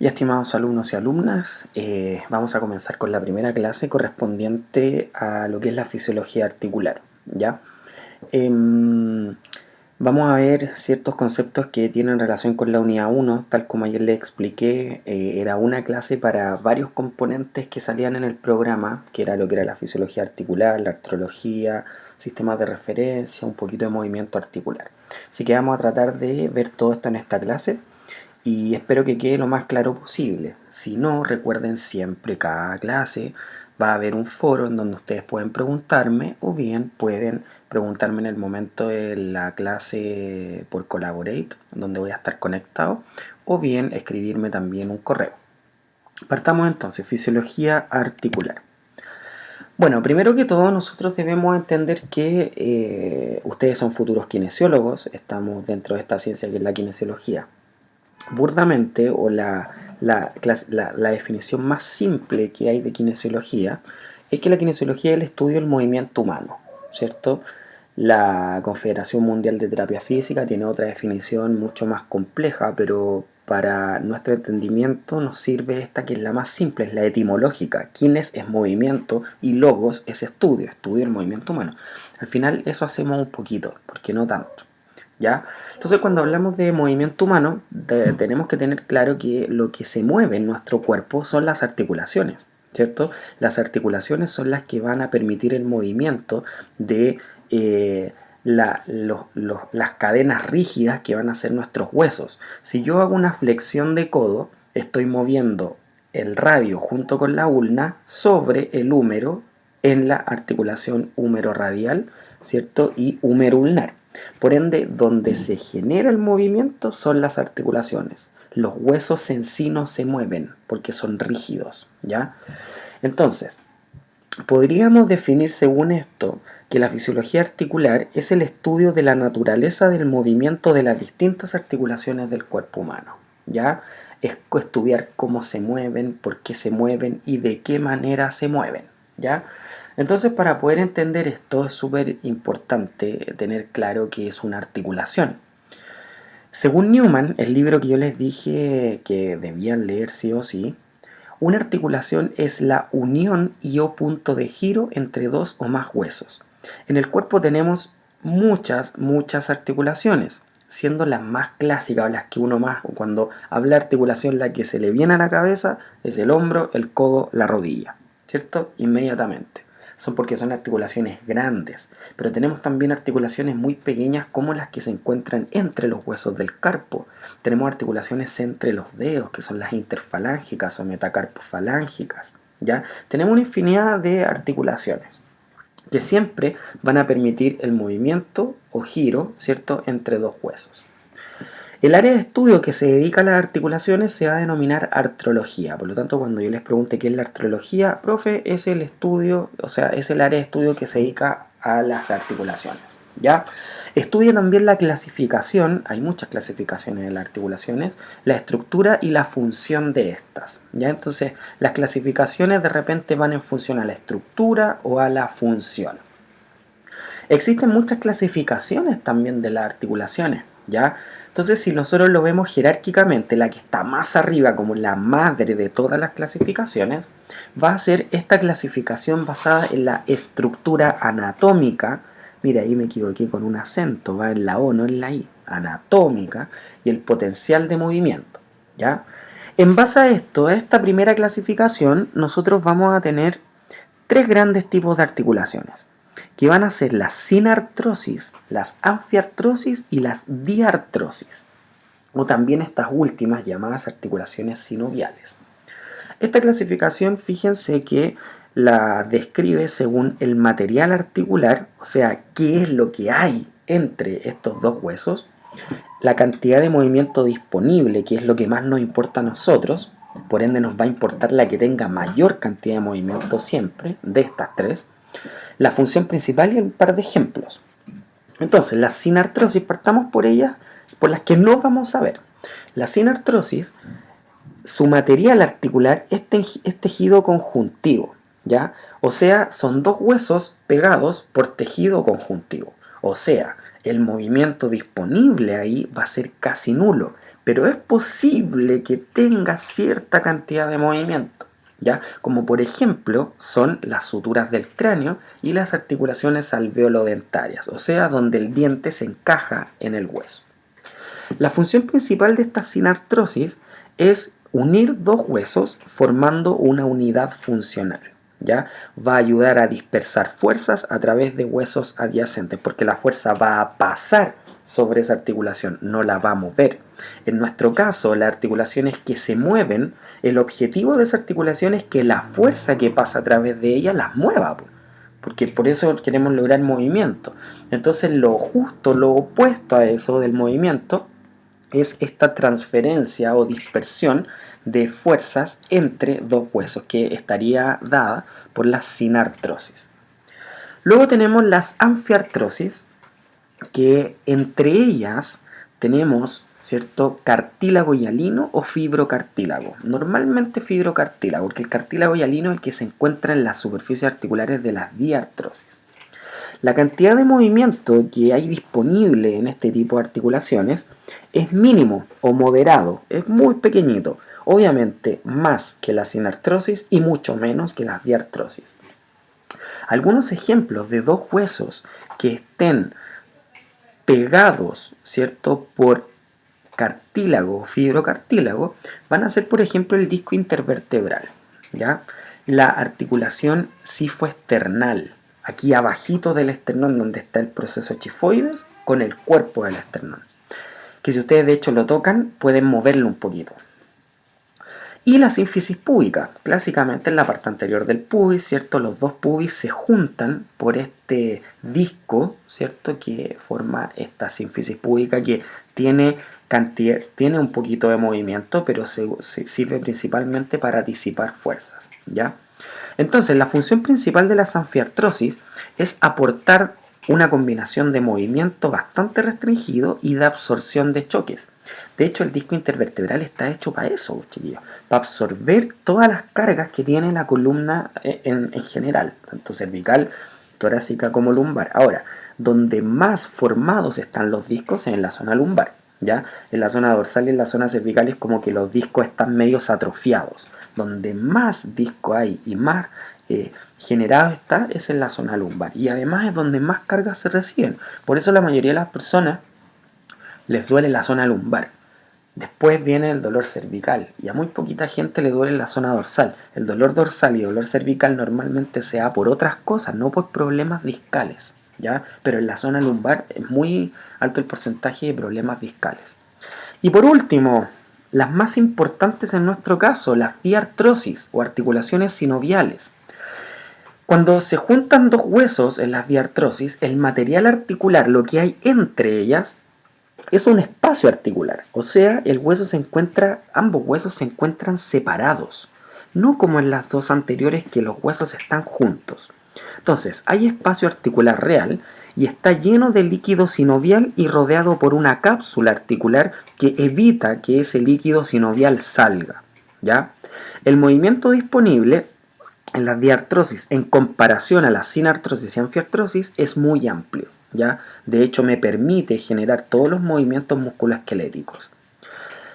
Y estimados alumnos y alumnas, vamos a comenzar con la primera clase correspondiente a lo que es la fisiología articular, ¿ya? Vamos a ver ciertos conceptos que tienen relación con la unidad 1, tal como ayer les expliqué, era una clase para varios componentes que salían en el programa, que era lo que era la fisiología articular, la artrología, sistemas de referencia, un poquito de movimiento articular. Así que vamos a tratar de ver todo esto en esta clase y espero que quede lo más claro posible. Si no, recuerden siempre cada clase va a haber un foro en donde ustedes pueden preguntarme o bien pueden preguntarme en el momento de la clase por Collaborate, donde voy a estar conectado, o bien escribirme también un correo. Partamos entonces, fisiología articular. Bueno, primero que todo nosotros debemos entender que ustedes son futuros kinesiólogos, estamos dentro de esta ciencia que es la kinesiología. Burdamente, o la definición más simple que hay de kinesiología, es que la kinesiología es el estudio del movimiento humano, ¿cierto? La Confederación Mundial de Terapia Física tiene otra definición mucho más compleja, pero para nuestro entendimiento nos sirve esta que es la más simple, es la etimológica. Kines es movimiento y logos es estudio del movimiento humano. Al final eso hacemos un poquito, porque no tanto, ¿ya? Entonces cuando hablamos de movimiento humano tenemos que tener claro que lo que se mueve en nuestro cuerpo son las articulaciones, ¿cierto? Las articulaciones son las que van a permitir el movimiento de las cadenas rígidas que van a ser nuestros huesos. Si yo hago una flexión de codo, estoy moviendo el radio junto con la ulna sobre el húmero en la articulación húmero-radial, ¿cierto? Y húmero-ulnar. Por ende, donde se genera el movimiento son las articulaciones. Los huesos en sí no se mueven porque son rígidos, ¿ya? Entonces, podríamos definir según esto que la fisiología articular es el estudio de la naturaleza del movimiento de las distintas articulaciones del cuerpo humano, ¿ya? Es estudiar cómo se mueven, por qué se mueven y de qué manera se mueven, ¿ya? Entonces, para poder entender esto es súper importante tener claro qué es una articulación. Según Newman, el libro que yo les dije que debían leer sí o sí, una articulación es la unión y o punto de giro entre dos o más huesos. En el cuerpo tenemos muchas articulaciones, siendo las más clásicas, las que uno más, cuando habla de articulación, la que se le viene a la cabeza es el hombro, el codo, la rodilla, ¿cierto? Inmediatamente. Son porque son articulaciones grandes, pero tenemos también articulaciones muy pequeñas como las que se encuentran entre los huesos del carpo. Tenemos articulaciones entre los dedos, que son las interfalángicas o metacarpofalángicas, ¿ya? Tenemos una infinidad de articulaciones que siempre van a permitir el movimiento o giro, ¿cierto?, entre dos huesos. El área de estudio que se dedica a las articulaciones se va a denominar artrología. Por lo tanto, cuando yo les pregunte qué es la artrología, profe, es el estudio, o sea, es el área de estudio que se dedica a las articulaciones, ¿ya? Estudia también la clasificación, hay muchas clasificaciones de las articulaciones, la estructura y la función de estas, ¿ya? Entonces, las clasificaciones de repente van en función a la estructura o a la función. Existen muchas clasificaciones también de las articulaciones, ¿ya? Entonces, si nosotros lo vemos jerárquicamente, la que está más arriba como la madre de todas las clasificaciones, va a ser esta clasificación basada en la estructura anatómica. Mira, ahí me equivoqué con un acento, va en la O, no en la I. Anatómica y el potencial de movimiento, ¿ya? En base a esto, a esta primera clasificación, nosotros vamos a tener tres grandes tipos de articulaciones, que van a ser las sinartrosis, las anfiartrosis y las diartrosis, o también estas últimas llamadas articulaciones sinoviales. Esta clasificación, fíjense que la describe según el material articular, o sea, qué es lo que hay entre estos dos huesos, la cantidad de movimiento disponible, que es lo que más nos importa a nosotros, por ende nos va a importar la que tenga mayor cantidad de movimiento siempre, de estas tres, la función principal y un par de ejemplos. Entonces, la sinartrosis, partamos por ellas, por las que no vamos a ver. La sinartrosis, su material articular es tejido conjuntivo, ¿ya? O sea, son dos huesos pegados por tejido conjuntivo. O sea, el movimiento disponible ahí va a ser casi nulo. pero es posible que tenga cierta cantidad de movimiento, ¿ya? Como por ejemplo son las suturas del cráneo y las articulaciones alveolodentarias, o sea, donde el diente se encaja en el hueso. La función principal de esta sinartrosis es unir dos huesos formando una unidad funcional. ¿Ya? Va a ayudar a dispersar fuerzas a través de huesos adyacentes, porque la fuerza va a pasar sobre esa articulación, no la va a mover. En nuestro caso, las articulaciones que se mueven, el objetivo de esa articulación es que la fuerza que pasa a través de ella las mueva, porque por eso queremos lograr movimiento. Entonces lo justo, lo opuesto a eso del movimiento, es esta transferencia o dispersión de fuerzas entre dos huesos que estaría dada por la sinartrosis. Luego tenemos las anfiartrosis, que entre ellas tenemos cierto cartílago hialino o fibrocartílago. Normalmente fibrocartílago, porque el cartílago hialino es el que se encuentra en las superficies articulares de las diartrosis. La cantidad de movimiento que hay disponible en este tipo de articulaciones es mínimo o moderado, es muy pequeñito, obviamente más que la sinartrosis y mucho menos que las diartrosis. Algunos ejemplos de dos huesos que estén pegados, ¿cierto?, por cartílago o fibrocartílago van a ser, por ejemplo, el disco intervertebral, ¿ya? La articulación cifoesternal, aquí abajito del esternón donde está el proceso chifoides con el cuerpo del esternón, que si ustedes de hecho lo tocan pueden moverlo un poquito. Y la sínfisis púbica, clásicamente en la parte anterior del pubis, ¿cierto? Los dos pubis se juntan por este disco, ¿cierto? Que forma esta sínfisis púbica que tiene un poquito de movimiento, pero se sirve principalmente para disipar fuerzas, ¿ya? Entonces, la función principal de la anfiartrosis es aportar una combinación de movimiento bastante restringido y de absorción de choques. De hecho, el disco intervertebral está hecho para eso, chiquillos, para absorber todas las cargas que tiene la columna en general, tanto cervical, torácica como lumbar. Ahora, donde más formados están los discos es en la zona lumbar, ¿ya? En la zona dorsal y en la zona cervical es como que los discos están medios atrofiados. Donde más disco hay y más generado está es en la zona lumbar. Y además es donde más cargas se reciben. Por eso la mayoría de las personas les duele la zona lumbar. Después viene el dolor cervical y a muy poquita gente le duele la zona dorsal. El dolor dorsal y el dolor cervical normalmente se da por otras cosas, no por problemas discales, ¿ya? Pero en la zona lumbar es muy alto el porcentaje de problemas discales. Y por último, las más importantes en nuestro caso, las diartrosis o articulaciones sinoviales. Cuando se juntan dos huesos en las diartrosis, el material articular, lo que hay entre ellas, es un espacio articular, o sea, ambos huesos se encuentran separados, no como en las dos anteriores que los huesos están juntos. Entonces, hay espacio articular real y está lleno de líquido sinovial y rodeado por una cápsula articular que evita que ese líquido sinovial salga, ¿ya? El movimiento disponible en la diartrosis en comparación a la sinartrosis y anfiartrosis es muy amplio, ¿ya? De hecho, me permite generar todos los movimientos musculoesqueléticos.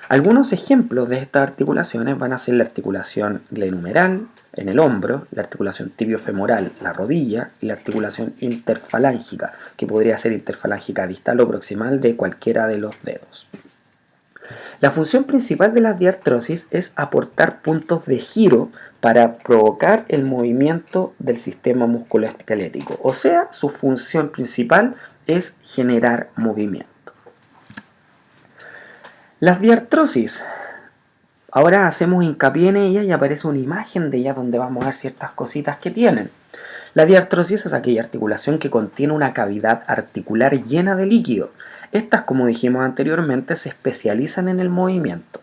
Algunos ejemplos de estas articulaciones van a ser la articulación glenumeral en el hombro, la articulación tibiofemoral, la rodilla, y la articulación interfalángica, que podría ser interfalángica distal o proximal de cualquiera de los dedos. La función principal de la diartrosis es aportar puntos de giro para provocar el movimiento del sistema musculoesquelético. O sea, su función principal es generar movimiento. Las diartrosis. Ahora hacemos hincapié en ella y aparece una imagen de ella donde vamos a ver ciertas cositas que tienen. La diartrosis es aquella articulación que contiene una cavidad articular llena de líquido. Estas, como dijimos anteriormente, se especializan en el movimiento.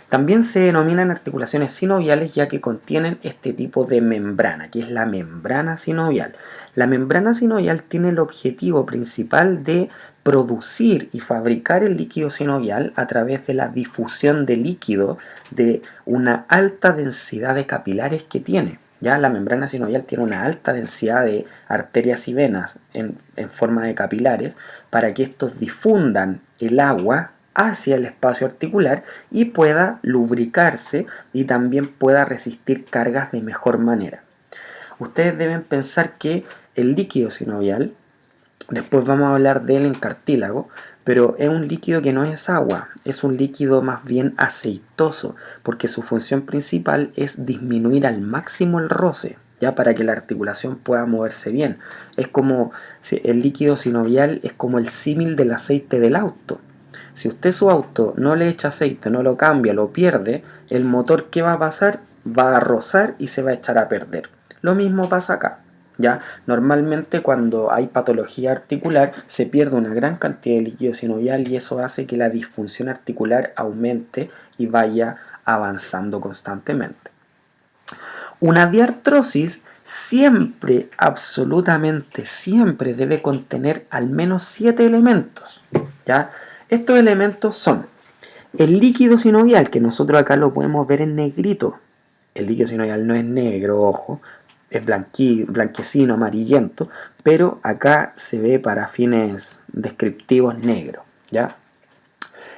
También se denominan articulaciones sinoviales ya que contienen este tipo de membrana, que es la membrana sinovial. La membrana sinovial tiene el objetivo principal de producir y fabricar el líquido sinovial a través de la difusión de líquido de una alta densidad de capilares que tiene. Ya la membrana sinovial tiene una alta densidad de arterias y venas en forma de capilares para que estos difundan el agua hacia el espacio articular y pueda lubricarse y también pueda resistir cargas de mejor manera. Ustedes deben pensar que el líquido sinovial, después vamos a hablar de él en cartílago, pero es un líquido que no es agua, es un líquido más bien aceitoso, porque su función principal es disminuir al máximo el roce, ya para que la articulación pueda moverse bien. Es como el líquido sinovial es como el símil del aceite del auto. Si usted su auto no le echa aceite, no lo cambia, lo pierde, el motor, ¿qué va a pasar? Va a rozar y se va a echar a perder. Lo mismo pasa acá. ¿Ya? Normalmente cuando hay patología articular se pierde una gran cantidad de líquido sinovial y eso hace que la disfunción articular aumente y vaya avanzando constantemente. Una diartrosis siempre, absolutamente siempre debe contener al menos 7 elementos. ¿Ya? Estos elementos son el líquido sinovial, que nosotros acá lo podemos ver en negrito. El líquido sinovial no es negro, ojo, es blanquecino, amarillento, pero acá se ve para fines descriptivos negro, ¿ya?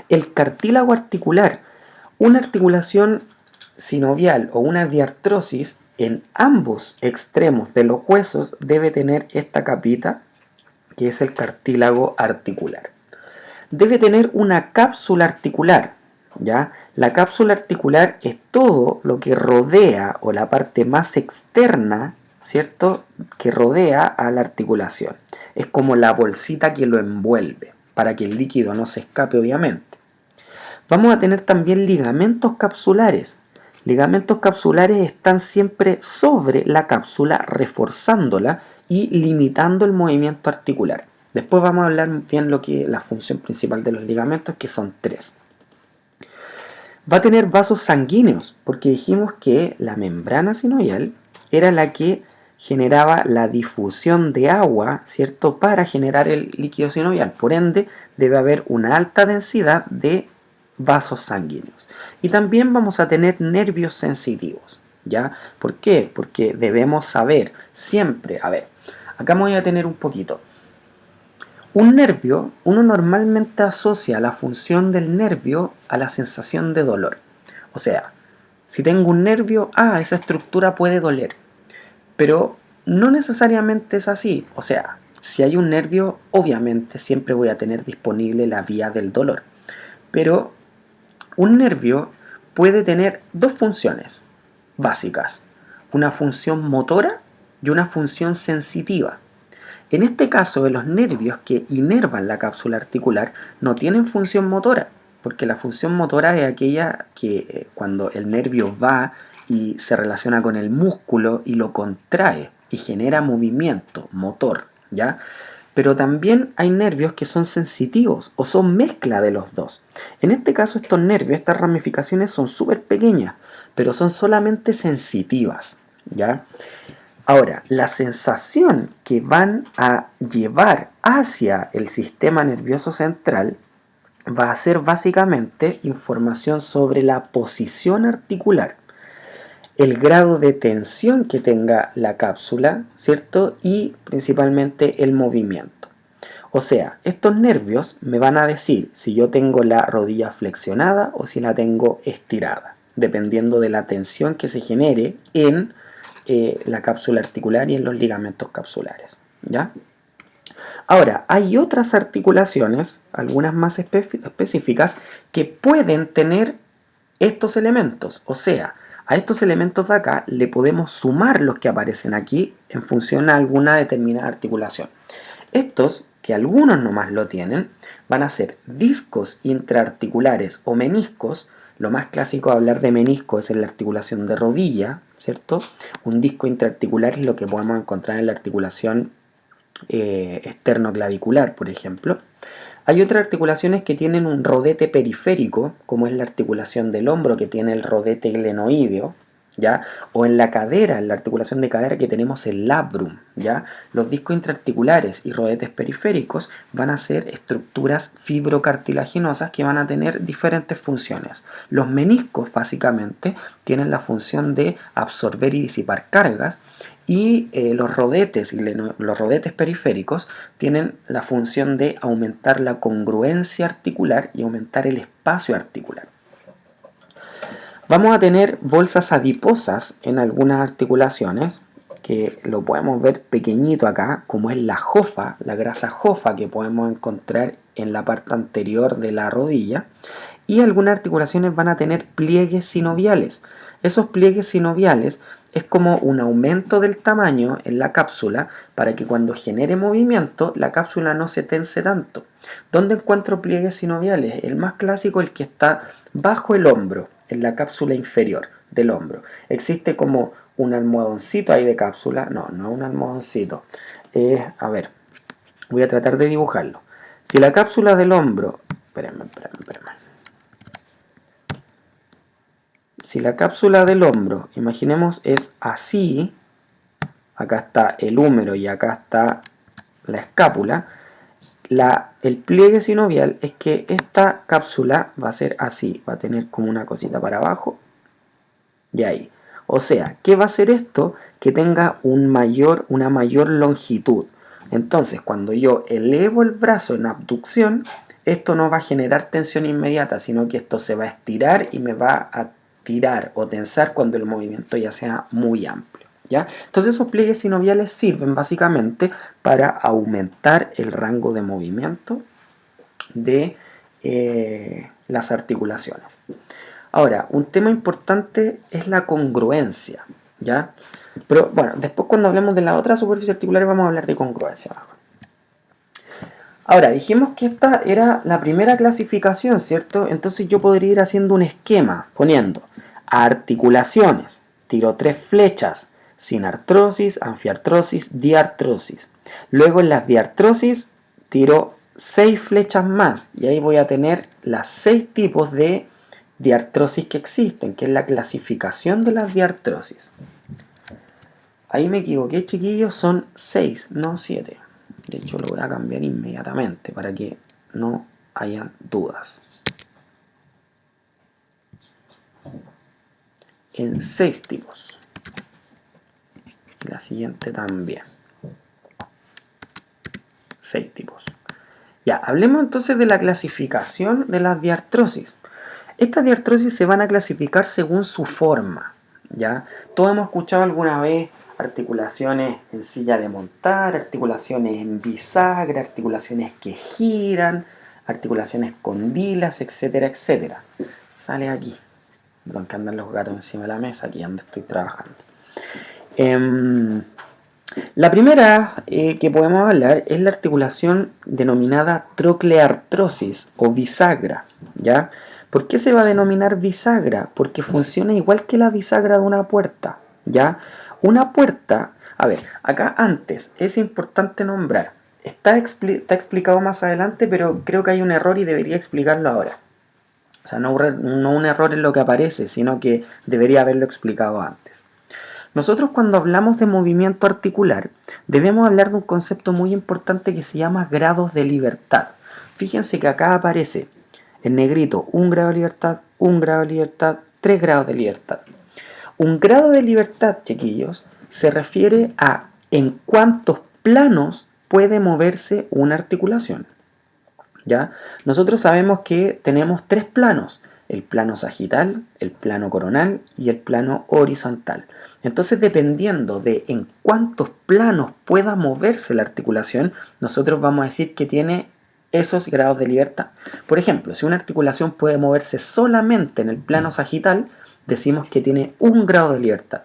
El cartílago articular, una articulación sinovial o una diartrosis en ambos extremos de los huesos debe tener esta capita que es el cartílago articular. Debe tener una cápsula articular, ¿ya? La cápsula articular es todo lo que rodea o la parte más externa, ¿cierto?, que rodea a la articulación. Es como la bolsita que lo envuelve, para que el líquido no se escape, obviamente. Vamos a tener también ligamentos capsulares. Ligamentos capsulares están siempre sobre la cápsula, reforzándola y limitando el movimiento articular. Después vamos a hablar bien lo que la función principal de los ligamentos, que son 3. Va a tener vasos sanguíneos, porque dijimos que la membrana sinovial era la que generaba la difusión de agua, ¿cierto?, para generar el líquido sinovial. Por ende, debe haber una alta densidad de vasos sanguíneos. Y también vamos a tener nervios sensitivos, ¿ya? ¿Por qué? Porque debemos saber siempre, a ver, acá me voy a tener un poquito. Un nervio, uno normalmente asocia la función del nervio a la sensación de dolor. O sea, si tengo un nervio, esa estructura puede doler. Pero no necesariamente es así. O sea, si hay un nervio, obviamente siempre voy a tener disponible la vía del dolor. Pero un nervio puede tener dos funciones básicas. Una función motora y una función sensitiva. En este caso, de los nervios que inervan la cápsula articular no tienen función motora, porque la función motora es aquella que cuando el nervio va y se relaciona con el músculo y lo contrae y genera movimiento motor, ¿ya? Pero también hay nervios que son sensitivos o son mezcla de los dos. En este caso, estos nervios, estas ramificaciones son súper pequeñas, pero son solamente sensitivas, ¿ya? Ahora, la sensación que van a llevar hacia el sistema nervioso central va a ser básicamente información sobre la posición articular, el grado de tensión que tenga la cápsula, ¿cierto? Y principalmente el movimiento. O sea, estos nervios me van a decir si yo tengo la rodilla flexionada o si la tengo estirada, dependiendo de la tensión que se genere en la cápsula articular y en los ligamentos capsulares, ¿ya? Ahora, hay otras articulaciones, algunas más específicas, que pueden tener estos elementos. O sea, a estos elementos de acá le podemos sumar los que aparecen aquí en función a alguna determinada articulación. Estos, que algunos nomás lo tienen, van a ser discos intraarticulares o meniscos. Lo más clásico de hablar de menisco es en la articulación de rodilla, ¿cierto? Un disco intraarticular es lo que podemos encontrar en la articulación esternoclavicular, por ejemplo. Hay otras articulaciones que tienen un rodete periférico, como es la articulación del hombro, que tiene el rodete glenoideo, ¿ya? O en la cadera, en la articulación de cadera, que tenemos el labrum, ¿ya? Los discos intraarticulares y rodetes periféricos van a ser estructuras fibrocartilaginosas que van a tener diferentes funciones. Los meniscos, básicamente, tienen la función de absorber y disipar cargas, y los rodetes periféricos tienen la función de aumentar la congruencia articular y aumentar el espacio articular. Vamos a tener bolsas adiposas en algunas articulaciones, que lo podemos ver pequeñito acá, como es la jofa, la grasa jofa que podemos encontrar en la parte anterior de la rodilla, y algunas articulaciones van a tener pliegues sinoviales. Esos pliegues sinoviales es como un aumento del tamaño en la cápsula para que cuando genere movimiento la cápsula no se tense tanto. ¿Dónde encuentro pliegues sinoviales? El más clásico, el que está bajo el hombro, en la cápsula inferior del hombro. Existe como un almohadoncito ahí de cápsula. No, no es un almohadoncito. A ver, voy a tratar de dibujarlo. Si la cápsula del hombro... Espérenme. Si la cápsula del hombro, imaginemos, es así, acá está el húmero y acá está la escápula, el pliegue sinovial es que esta cápsula va a ser así, va a tener como una cosita para abajo y ahí. O sea, ¿qué va a hacer esto? Que tenga una mayor longitud. Entonces, cuando yo elevo el brazo en abducción, esto no va a generar tensión inmediata, sino que esto se va a estirar y me va a tirar o tensar cuando el movimiento ya sea muy amplio, ¿ya? Entonces esos pliegues sinoviales sirven básicamente para aumentar el rango de movimiento de las articulaciones. Ahora, un tema importante es la congruencia, ¿ya? Pero bueno, después cuando hablemos de la otra superficie articular vamos a hablar de congruencia. Ahora, dijimos que esta era la primera clasificación, ¿cierto? Entonces yo podría ir haciendo un esquema, poniendo articulaciones, tiro 3 flechas, sinartrosis, anfiartrosis, diartrosis. Luego en las diartrosis tiro 6 flechas más, y ahí voy a tener las 6 tipos de diartrosis que existen, que es la clasificación de las diartrosis. Ahí me equivoqué, chiquillos, son 6, no 7. De hecho lo voy a cambiar inmediatamente para que no haya dudas. En 6 tipos. La siguiente también. 6 tipos. Ya, hablemos entonces de la clasificación de las diartrosis. Estas diartrosis se van a clasificar según su forma, ¿ya? Todos hemos escuchado alguna vez articulaciones en silla de montar, articulaciones en bisagra, articulaciones que giran, articulaciones condilas, etcétera, etcétera. Sale aquí. Perdón, que andan los gatos encima de la mesa, aquí donde estoy trabajando. La primera que podemos hablar es la articulación denominada trocleartrosis o bisagra, ¿ya? ¿Por qué se va a denominar bisagra? Porque funciona igual que la bisagra de una puerta, ¿ya? Una puerta, a ver, acá antes es importante nombrar, está explicado más adelante, pero creo que hay un error y debería explicarlo ahora. O sea, no un error en lo que aparece, sino que debería haberlo explicado antes. Nosotros cuando hablamos de movimiento articular, debemos hablar de un concepto muy importante que se llama grados de libertad. Fíjense que acá aparece en negrito 1 grado de libertad, 1 grado de libertad, 3 grados de libertad. Un grado de libertad, chiquillos, se refiere a en cuántos planos puede moverse una articulación, ¿ya? Nosotros sabemos que tenemos 3 planos: el plano sagital, el plano coronal y el plano horizontal. Entonces, dependiendo de en cuántos planos pueda moverse la articulación, nosotros vamos a decir que tiene esos grados de libertad. Por ejemplo, si una articulación puede moverse solamente en el plano sagital, decimos que tiene 1 grado de libertad.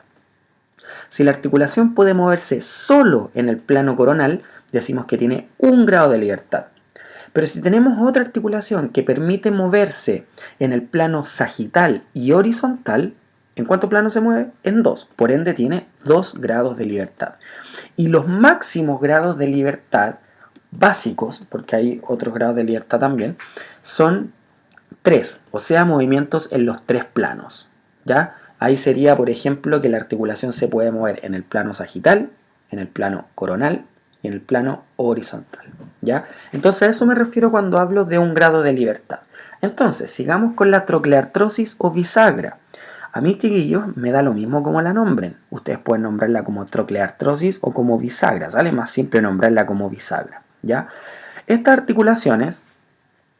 Si la articulación puede moverse solo en el plano coronal, decimos que tiene 1 grado de libertad. Pero si tenemos otra articulación que permite moverse en el plano sagital y horizontal, ¿en cuántos planos se mueve? En 2. Por ende tiene 2 grados de libertad. Y los máximos grados de libertad básicos, porque hay otros grados de libertad también, son 3. O sea, movimientos en los 3 planos, ¿ya? Ahí sería, por ejemplo, que la articulación se puede mover en el plano sagital, en el plano coronal y en el plano horizontal, ¿ya? Entonces a eso me refiero cuando hablo de un grado de libertad. Entonces, sigamos con la trocleartrosis o bisagra. A mí, chiquillos, me da lo mismo como la nombren. Ustedes pueden nombrarla como trocleartrosis o como bisagra. Sale más simple nombrarla como bisagra, ¿ya? Estas articulaciones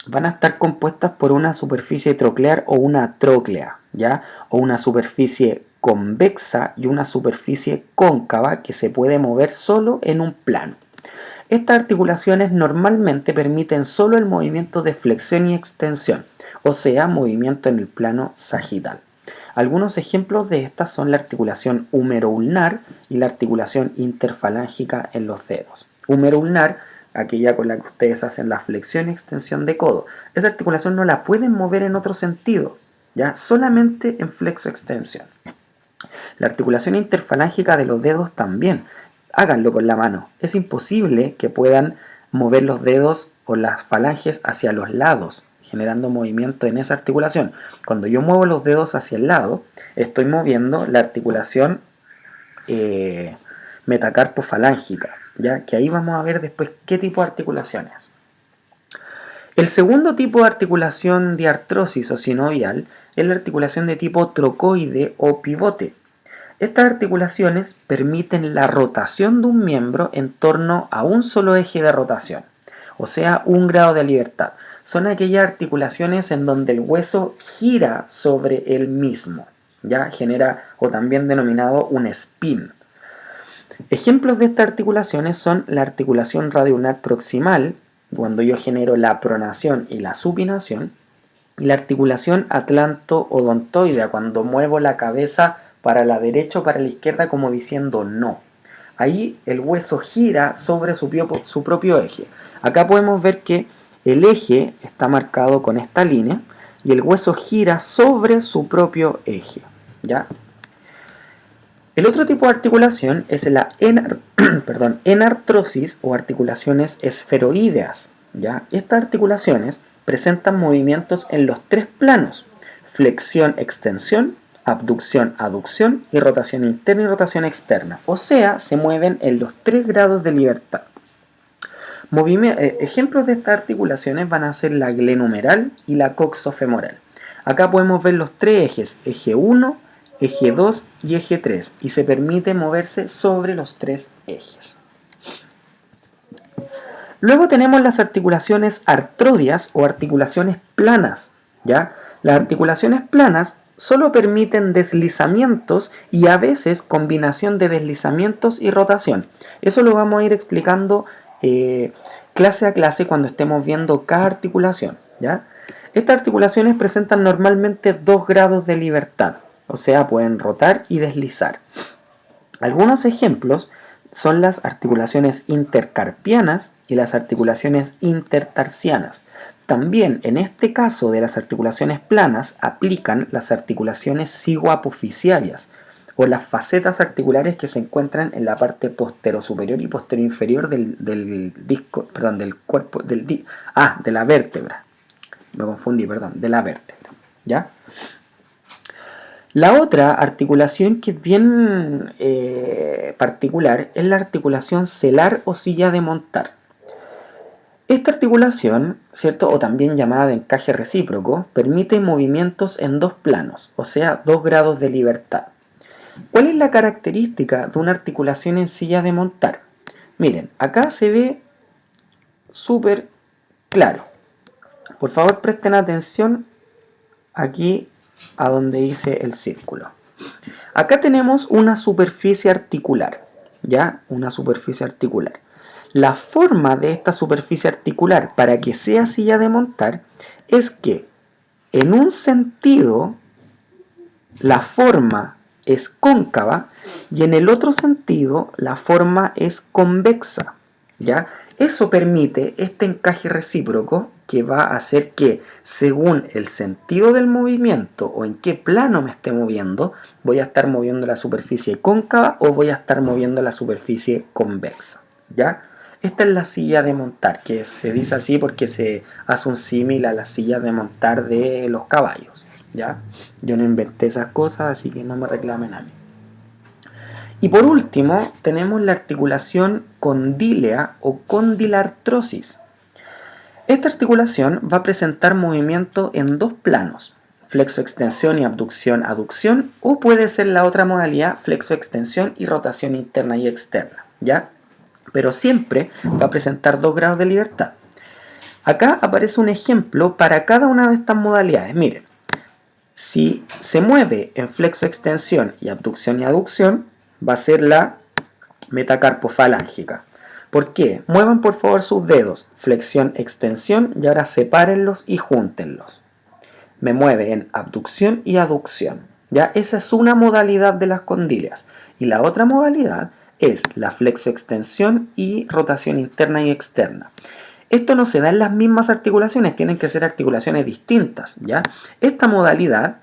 van a estar compuestas por una superficie troclear o una tróclea, ¿ya? O una superficie convexa y una superficie cóncava que se puede mover solo en un plano. Estas articulaciones normalmente permiten solo el movimiento de flexión y extensión, o sea, movimiento en el plano sagital. Algunos ejemplos de estas son la articulación húmero-ulnar y la articulación interfalángica en los dedos. Húmero-ulnar, aquella con la que ustedes hacen la flexión y extensión de codo. Esa articulación no la pueden mover en otro sentido, ¿ya? Solamente en flexo-extensión. La articulación interfalángica de los dedos también. Háganlo con la mano. Es imposible que puedan mover los dedos o las falanges hacia los lados, generando movimiento en esa articulación. Cuando yo muevo los dedos hacia el lado, estoy moviendo la articulación metacarpofalángica, ¿ya? Que ahí vamos a ver después qué tipo de articulación es. El segundo tipo de articulación de artrosis o sinovial es la articulación de tipo trocoide o pivote. Estas articulaciones permiten la rotación de un miembro en torno a un solo eje de rotación, o sea, un grado de libertad. Son aquellas articulaciones en donde el hueso gira sobre el mismo, ya genera o también denominado un spin. Ejemplos de estas articulaciones son la articulación radioulnar proximal, cuando yo genero la pronación y la supinación, y la articulación atlanto-odontoidea, cuando muevo la cabeza para la derecha o para la izquierda como diciendo no. Ahí el hueso gira sobre su propio eje. Acá podemos ver que el eje está marcado con esta línea y el hueso gira sobre su propio eje, ¿ya? El otro tipo de articulación es la enartrosis o articulaciones esferoideas, ¿ya? Estas articulaciones presentan movimientos en los tres planos: flexión-extensión, abducción-aducción y rotación interna y rotación externa. O sea, se mueven en los tres grados de libertad. Ejemplos de estas articulaciones van a ser la glenumeral y la coxofemoral. Acá podemos ver los tres ejes, eje 1, eje 2 y eje 3, y se permite moverse sobre los tres ejes. Luego tenemos las articulaciones artrodias o articulaciones planas, ¿ya? Las articulaciones planas solo permiten deslizamientos y a veces combinación de deslizamientos y rotación. Eso lo vamos a ir explicando clase a clase cuando estemos viendo cada articulación, ¿ya? Estas articulaciones presentan normalmente 2 grados de libertad, o sea, pueden rotar y deslizar. Algunos ejemplos son las articulaciones intercarpianas y las articulaciones intertarsianas. También en este caso de las articulaciones planas aplican las articulaciones cigoapoficiarias o las facetas articulares que se encuentran en la parte posterior y posterior-inferior del disco, perdón, del cuerpo, de la vértebra. Me confundí, perdón, de la vértebra, ¿ya? La otra articulación que es bien particular es la articulación celar o silla de montar. Esta articulación, ¿cierto? O también llamada de encaje recíproco, permite movimientos en dos planos, o sea, 2 grados de libertad. ¿Cuál es la característica de una articulación en silla de montar? Miren, acá se ve súper claro. Por favor, presten atención aquí a donde dice el círculo. Acá tenemos una superficie articular, ¿ya? Una superficie articular. La forma de esta superficie articular para que sea silla de montar es que en un sentido la forma es cóncava y en el otro sentido la forma es convexa, ¿ya? Eso permite este encaje recíproco que va a hacer que, según el sentido del movimiento o en qué plano me esté moviendo, voy a estar moviendo la superficie cóncava o voy a estar moviendo la superficie convexa, ¿ya? Esta es la silla de montar, que se dice así porque se hace un símil a la silla de montar de los caballos, ¿ya? Yo no inventé esas cosas, así que no me reclamen a mí. Y por último, tenemos la articulación condílea o condilartrosis. Esta articulación va a presentar movimiento en dos planos, flexoextensión y abducción-aducción, o puede ser la otra modalidad, flexoextensión y rotación interna y externa, ¿ya? Pero siempre va a presentar 2 grados de libertad. Acá aparece un ejemplo para cada una de estas modalidades. Miren, si se mueve en flexoextensión y abducción y aducción, va a ser la metacarpofalángica. ¿Por qué? Muevan por favor sus dedos, flexión, extensión, y ahora sepárenlos y júntenlos. Me mueve en abducción y aducción. ¿Ya? Esa es una modalidad de las condilias. Y la otra modalidad es la flexoextensión y rotación interna y externa. Esto no se da en las mismas articulaciones, tienen que ser articulaciones distintas, ¿ya? Esta modalidad,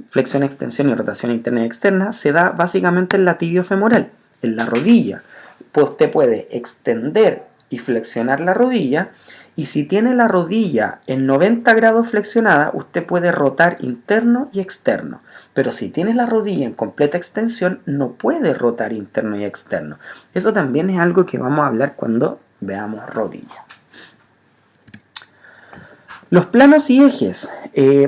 flexión, extensión y rotación interna y externa, se da básicamente en la tibiofemoral, en la rodilla. Usted puede extender y flexionar la rodilla, y si tiene la rodilla en 90 grados flexionada, usted puede rotar interno y externo. Pero si tiene la rodilla en completa extensión, no puede rotar interno y externo. Eso también es algo que vamos a hablar cuando veamos rodilla. Los planos y ejes.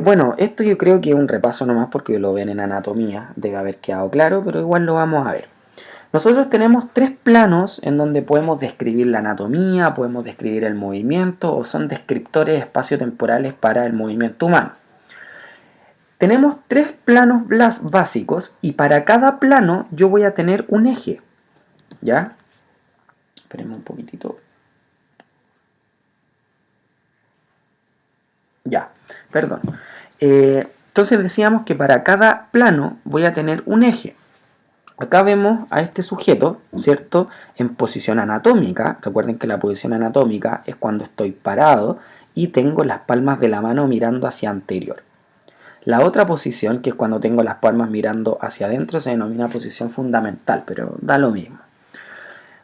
Bueno, esto yo creo que es un repaso nomás porque lo ven en anatomía, debe haber quedado claro, pero igual lo vamos a ver. Nosotros tenemos 3 planos en donde podemos describir la anatomía, podemos describir el movimiento, o son descriptores espaciotemporales para el movimiento humano. Tenemos 3 planos básicos y para cada plano yo voy a tener un eje. ¿Ya? Esperemos un poquitito. Ya, perdón. Entonces decíamos que para cada plano voy a tener un eje. Acá vemos a este sujeto, ¿cierto? En posición anatómica. Recuerden que la posición anatómica es cuando estoy parado y tengo las palmas de la mano mirando hacia anterior. La otra posición, que es cuando tengo las palmas mirando hacia adentro, se denomina posición fundamental, pero da lo mismo.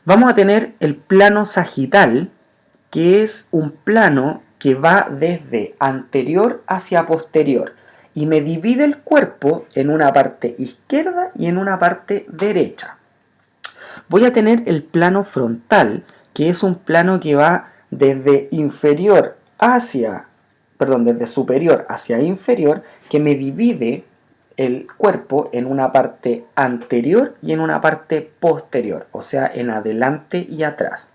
Vamos a tener el plano sagital, que es un plano que va desde anterior hacia posterior y me divide el cuerpo en una parte izquierda y en una parte derecha. Voy a tener el plano frontal, que es un plano que va desde desde superior hacia inferior, que me divide el cuerpo en una parte anterior y en una parte posterior, o sea, en adelante y atrás.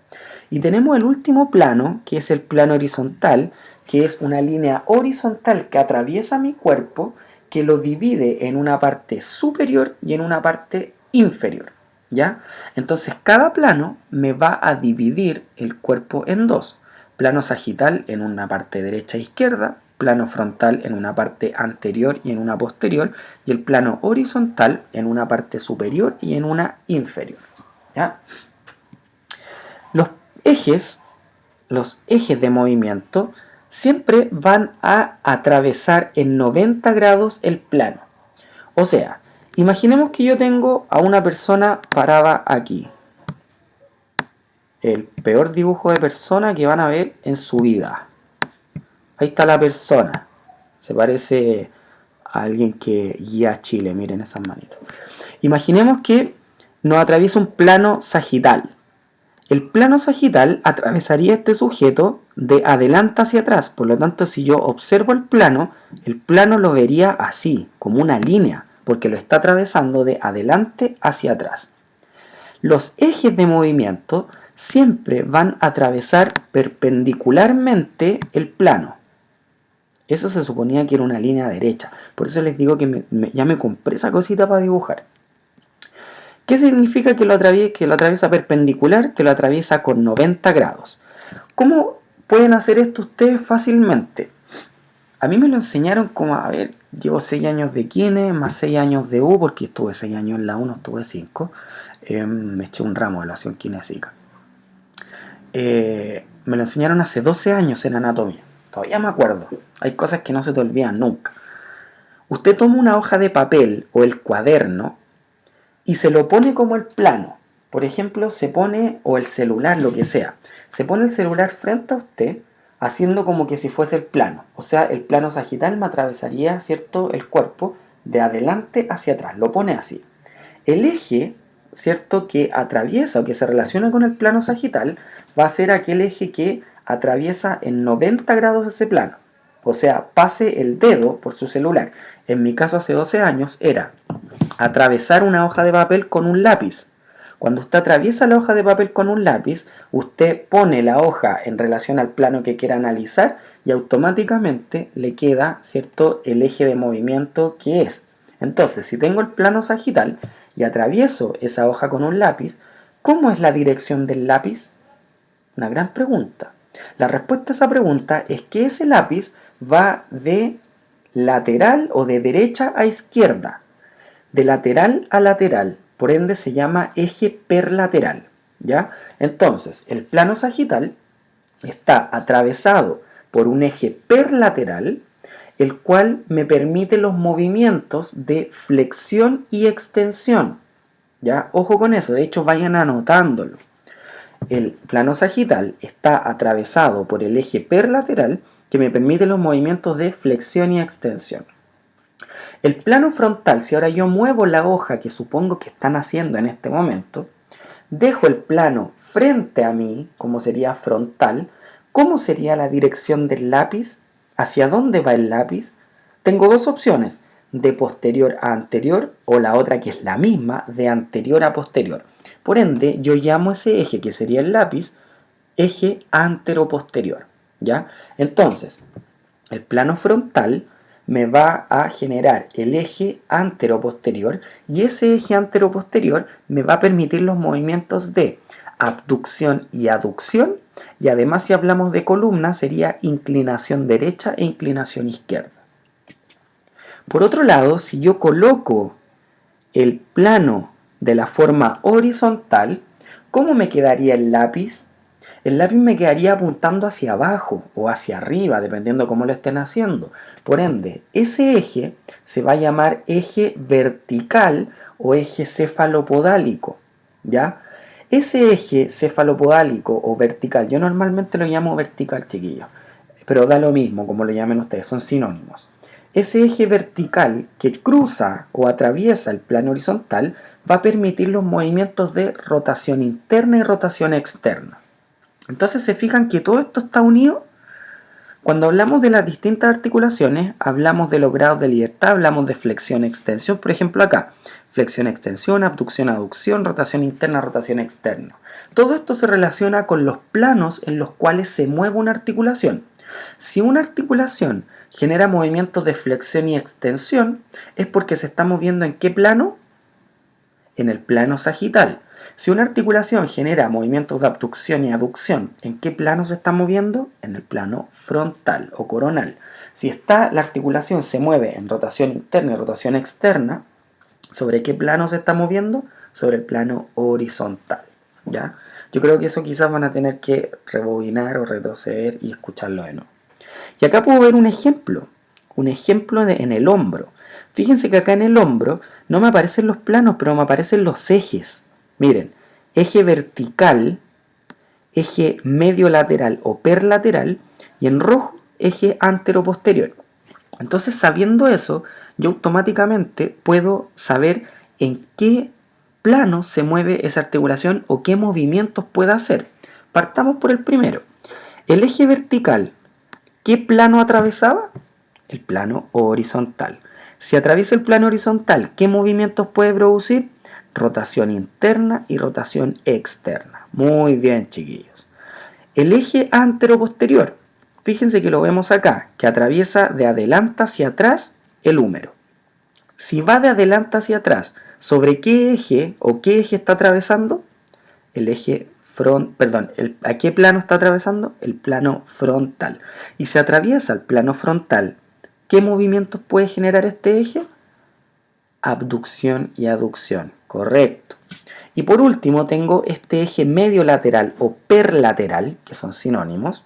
Y tenemos el último plano, que es el plano horizontal, que es una línea horizontal que atraviesa mi cuerpo, que lo divide en una parte superior y en una parte inferior, ¿ya? Entonces cada plano me va a dividir el cuerpo en 2. Plano sagital en una parte derecha e izquierda, plano frontal en una parte anterior y en una posterior, y el plano horizontal en una parte superior y en una inferior, ¿ya? Los ejes de movimiento siempre van a atravesar en 90 grados el plano. O sea, imaginemos que yo tengo a una persona parada aquí. El peor dibujo de persona que van a ver en su vida. Ahí está la persona. Se parece a alguien que guía a Chile. Miren esas manitos. Imaginemos que nos atraviesa un plano sagital. El plano sagital atravesaría este sujeto de adelante hacia atrás. Por lo tanto, si yo observo el plano lo vería así, como una línea, porque lo está atravesando de adelante hacia atrás. Los ejes de movimiento siempre van a atravesar perpendicularmente el plano. Eso se suponía que era una línea derecha. Por eso les digo que ya me compré esa cosita para dibujar. ¿Qué significa que lo atraviesa perpendicular? Que lo atraviesa con 90 grados. ¿Cómo pueden hacer esto ustedes fácilmente? A mí me lo enseñaron como, a ver, llevo 6 años de Kine, más 6 años de U, porque estuve 6 años en la U, no estuve 5. Me eché un ramo de evaluación kinésica. Me lo enseñaron hace 12 años en anatomía. Todavía me acuerdo. Hay cosas que no se te olvidan nunca. Usted toma una hoja de papel o el cuaderno y se lo pone como el plano. Por ejemplo, se pone, o el celular, lo que sea, se pone el celular frente a usted, haciendo como que si fuese el plano. O sea, el plano sagital me atravesaría, ¿cierto?, el cuerpo de adelante hacia atrás. Lo pone así. El eje, ¿cierto?, que atraviesa o que se relaciona con el plano sagital va a ser aquel eje que atraviesa en 90 grados ese plano. O sea, pase el dedo por su celular. En mi caso hace 12 años era atravesar una hoja de papel con un lápiz. Cuando usted atraviesa la hoja de papel con un lápiz, usted pone la hoja en relación al plano que quiera analizar y automáticamente le queda, ¿cierto?, el eje de movimiento que es. Entonces, si tengo el plano sagital y atravieso esa hoja con un lápiz, ¿cómo es la dirección del lápiz? Una gran pregunta. La respuesta a esa pregunta es que ese lápiz va de lateral o de derecha a izquierda, de lateral a lateral, por ende se llama eje perlateral, ¿ya? Entonces, el plano sagital está atravesado por un eje perlateral, el cual me permite los movimientos de flexión y extensión, ¿ya? Ojo con eso, de hecho vayan anotándolo. El plano sagital está atravesado por el eje perlateral que me permite los movimientos de flexión y extensión. El plano frontal, si ahora yo muevo la hoja que supongo que están haciendo en este momento, dejo el plano frente a mí, como sería frontal, ¿cómo sería la dirección del lápiz? ¿Hacia dónde va el lápiz? Tengo dos opciones, de posterior a anterior o la otra que es la misma, de anterior a posterior. Por ende, yo llamo ese eje que sería el lápiz, eje anteroposterior, ¿ya? Entonces, el plano frontal me va a generar el eje anteroposterior y ese eje anteroposterior me va a permitir los movimientos de abducción y aducción, y además si hablamos de columna sería inclinación derecha e inclinación izquierda. Por otro lado, si yo coloco el plano de la forma horizontal, ¿cómo me quedaría el lápiz? El lápiz me quedaría apuntando hacia abajo o hacia arriba, dependiendo de cómo lo estén haciendo. Por ende, ese eje se va a llamar eje vertical o eje cefalopodálico, ¿ya? Ese eje cefalopodálico o vertical, yo normalmente lo llamo vertical, chiquillos, pero da lo mismo como lo llamen ustedes, son sinónimos. Ese eje vertical que cruza o atraviesa el plano horizontal va a permitir los movimientos de rotación interna y rotación externa. Entonces se fijan que todo esto está unido. Cuando hablamos de las distintas articulaciones, hablamos de los grados de libertad, hablamos de flexión-extensión, por ejemplo acá, flexión-extensión, abducción-aducción, rotación interna, rotación externa. Todo esto se relaciona con los planos en los cuales se mueve una articulación. Si una articulación genera movimientos de flexión y extensión, es porque se está moviendo ¿en qué plano? En el plano sagital. Si una articulación genera movimientos de abducción y aducción, ¿en qué plano se está moviendo? En el plano frontal o coronal. Si la articulación se mueve en rotación interna y rotación externa, ¿sobre qué plano se está moviendo? Sobre el plano horizontal, ¿ya? Yo creo que eso quizás van a tener que rebobinar o retroceder y escucharlo de nuevo. Y acá puedo ver un ejemplo en el hombro. Fíjense que acá en el hombro no me aparecen los planos, pero me aparecen los ejes. Miren, eje vertical, eje medio lateral o perlateral y en rojo eje antero-posterior. Entonces, sabiendo eso, yo automáticamente puedo saber en qué plano se mueve esa articulación o qué movimientos puede hacer. Partamos por el primero. El eje vertical, ¿qué plano atravesaba? El plano horizontal. Si atraviesa el plano horizontal, ¿qué movimientos puede producir? Rotación interna y rotación externa. Muy bien, chiquillos. El eje antero-posterior, fíjense que lo vemos acá, que atraviesa de adelante hacia atrás el húmero. Si va de adelante hacia atrás, ¿sobre qué eje o qué eje está atravesando? El eje ¿a qué plano está atravesando? El plano frontal. Y si atraviesa el plano frontal, ¿qué movimientos puede generar este eje? Abducción y aducción, correcto. Y por último tengo este eje medio lateral o perlateral, que son sinónimos,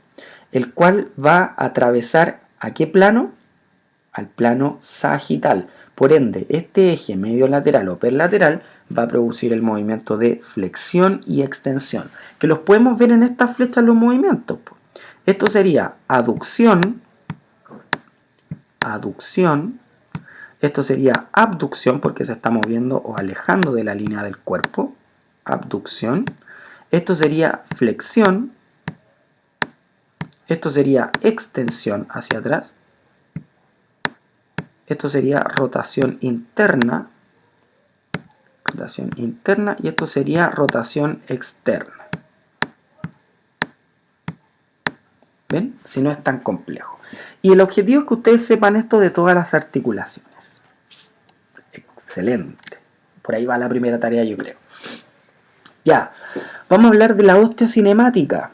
el cual va a atravesar ¿a qué plano? Al plano sagital. Por ende, este eje medio lateral o perlateral va a producir el movimiento de flexión y extensión, que los podemos ver en estas flechas los movimientos. Esto sería aducción, aducción. Esto sería abducción porque se está moviendo o alejando de la línea del cuerpo. Abducción. Esto sería flexión. Esto sería extensión hacia atrás. Esto sería rotación interna. Rotación interna. Y esto sería rotación externa. ¿Ven? Si no es tan complejo. Y el objetivo es que ustedes sepan esto de todas las articulaciones. Excelente. Por ahí va la primera tarea, yo creo. Ya, vamos a hablar de la osteocinemática.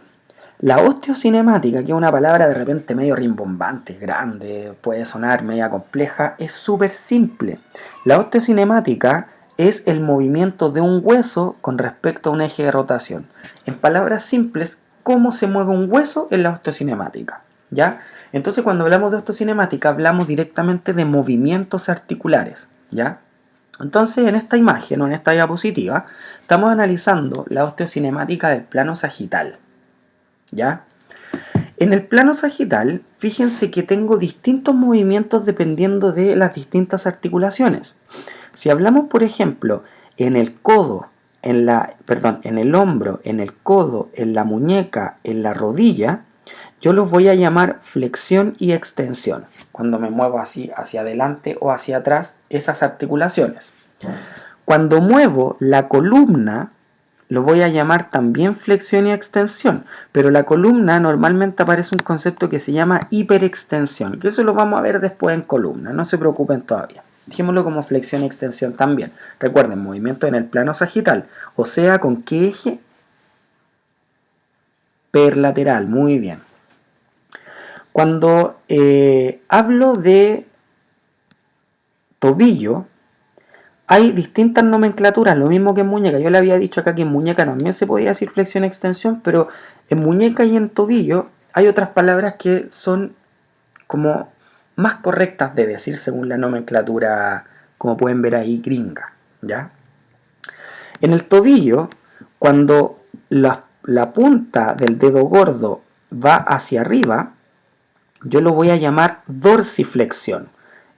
La osteocinemática, que es una palabra de repente medio rimbombante, grande, puede sonar media compleja, es súper simple. La osteocinemática es el movimiento de un hueso con respecto a un eje de rotación. En palabras simples, ¿cómo se mueve un hueso en la osteocinemática? ¿Ya? Entonces, cuando hablamos de osteocinemática, hablamos directamente de movimientos articulares. ¿Ya? Entonces, en esta imagen o en esta diapositiva, estamos analizando la osteocinemática del plano sagital. ¿Ya? En el plano sagital, fíjense que tengo distintos movimientos dependiendo de las distintas articulaciones. Si hablamos, por ejemplo, en el codo, en el hombro, en el codo, en la muñeca, en la rodilla, yo los voy a llamar flexión y extensión. Cuando me muevo así hacia adelante o hacia atrás, esas articulaciones. Cuando muevo la columna, lo voy a llamar también flexión y extensión, pero la columna normalmente aparece un concepto que se llama hiperextensión, que eso lo vamos a ver después en columna, no se preocupen todavía. Dejémoslo como flexión y extensión también. Recuerden, movimiento en el plano sagital, o sea, ¿con qué eje? Perlateral, muy bien. Cuando hablo de tobillo, hay distintas nomenclaturas, lo mismo que en muñeca. Yo le había dicho acá que en muñeca también se podía decir flexión y extensión, pero en muñeca y en tobillo hay otras palabras que son como más correctas de decir según la nomenclatura, como pueden ver ahí, gringa, ¿ya? En el tobillo, cuando la punta del dedo gordo va hacia arriba, yo lo voy a llamar dorsiflexión.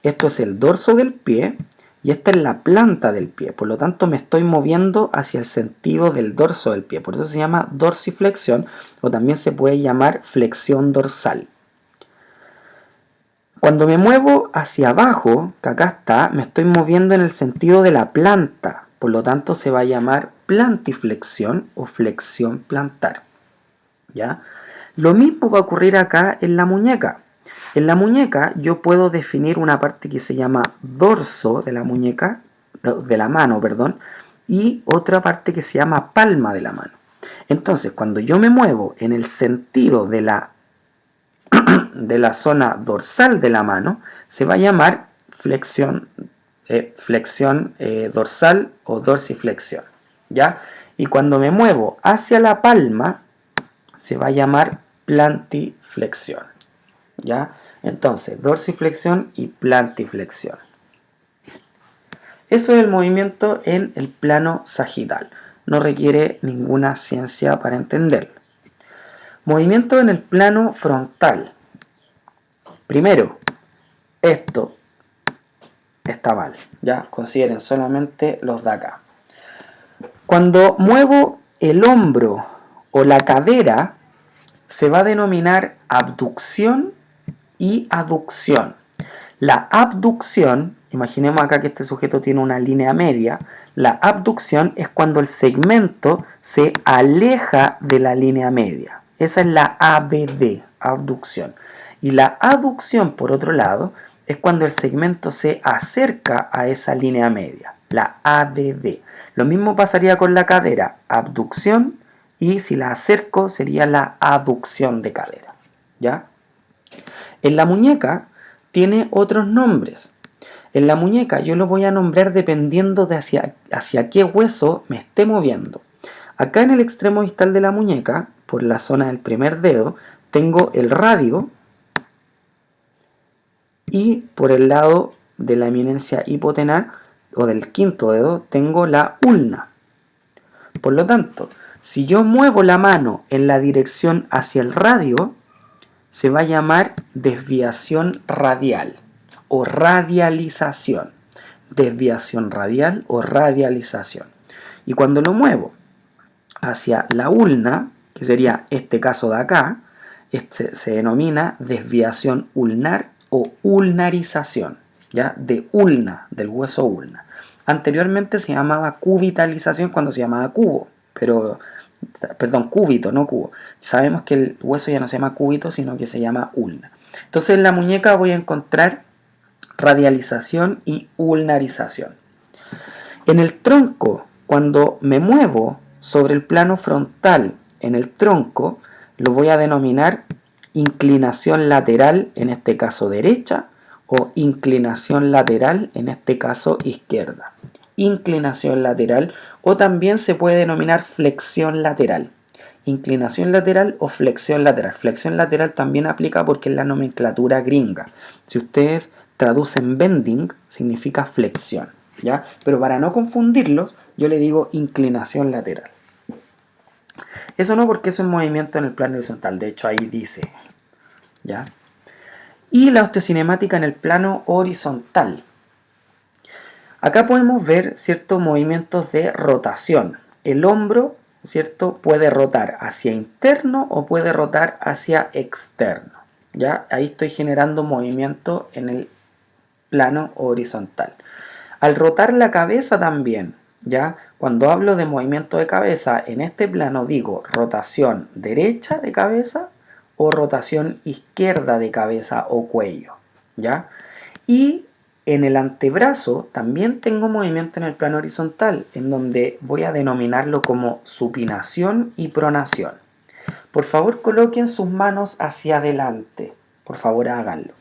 Esto es el dorso del pie y esta es la planta del pie. Por lo tanto, me estoy moviendo hacia el sentido del dorso del pie. Por eso se llama dorsiflexión o también se puede llamar flexión dorsal. Cuando me muevo hacia abajo, que acá está, me estoy moviendo en el sentido de la planta. Por lo tanto, se va a llamar plantiflexión o flexión plantar. ¿Ya? Lo mismo va a ocurrir acá en la muñeca. En la muñeca yo puedo definir una parte que se llama dorso de la muñeca, de la mano, perdón, y otra parte que se llama palma de la mano. Entonces, cuando yo me muevo en el sentido de la zona dorsal de la mano, se va a llamar flexión dorsal o dorsiflexión, ¿ya? Y cuando me muevo hacia la palma, se va a llamar plantiflexión, ¿ya? Entonces, dorsiflexión y plantiflexión. Eso es el movimiento en el plano sagital. No requiere ninguna ciencia para entenderlo. Movimiento en el plano frontal. Primero, esto está mal, ¿ya? Consideren solamente los de acá. Cuando muevo el hombro o la cadera, se va a denominar abducción y aducción. La abducción, imaginemos acá que este sujeto tiene una línea media, la abducción es cuando el segmento se aleja de la línea media. Esa es la ABD, abducción. Y la aducción, por otro lado, es cuando el segmento se acerca a esa línea media, la ADD. Lo mismo pasaría con la cadera, abducción, y si la acerco sería la aducción de cadera, ¿ya? En la muñeca tiene otros nombres. En la muñeca yo lo voy a nombrar dependiendo de hacia qué hueso me esté moviendo. Acá en el extremo distal de la muñeca, por la zona del primer dedo, tengo el radio y por el lado de la eminencia hipotenar o del quinto dedo tengo la ulna. Por lo tanto, si yo muevo la mano en la dirección hacia el radio, se va a llamar desviación radial o radialización. Desviación radial o radialización. Y cuando lo muevo hacia la ulna, que sería este caso de acá, este se denomina desviación ulnar o ulnarización, ¿ya? De ulna, del hueso ulna. Anteriormente se llamaba cubitalización cuando se llamaba cubo, pero, perdón, cúbito, no cubo. Sabemos que el hueso ya no se llama cúbito, sino que se llama ulna. Entonces en la muñeca voy a encontrar radialización y ulnarización. En el tronco, cuando me muevo sobre el plano frontal en el tronco, lo voy a denominar inclinación lateral, en este caso derecha, o inclinación lateral, en este caso izquierda. Inclinación lateral, o también se puede denominar flexión lateral. Inclinación lateral o flexión lateral. Flexión lateral también aplica porque es la nomenclatura gringa. Si ustedes traducen bending, significa flexión, ¿ya? Pero para no confundirlos, yo le digo inclinación lateral. Eso no, porque es un movimiento en el plano horizontal, de hecho ahí dice, ¿ya? Y la osteocinemática en el plano horizontal. Acá podemos ver ciertos movimientos de rotación. El hombro, ¿cierto?, puede rotar hacia interno o puede rotar hacia externo, ¿ya? Ahí estoy generando movimiento en el plano horizontal. Al rotar la cabeza también, ¿ya? Cuando hablo de movimiento de cabeza, en este plano digo rotación derecha de cabeza o rotación izquierda de cabeza o cuello, ¿ya? Y en el antebrazo también tengo movimiento en el plano horizontal, en donde voy a denominarlo como supinación y pronación. Por favor, coloquen sus manos hacia adelante. Por favor, háganlo.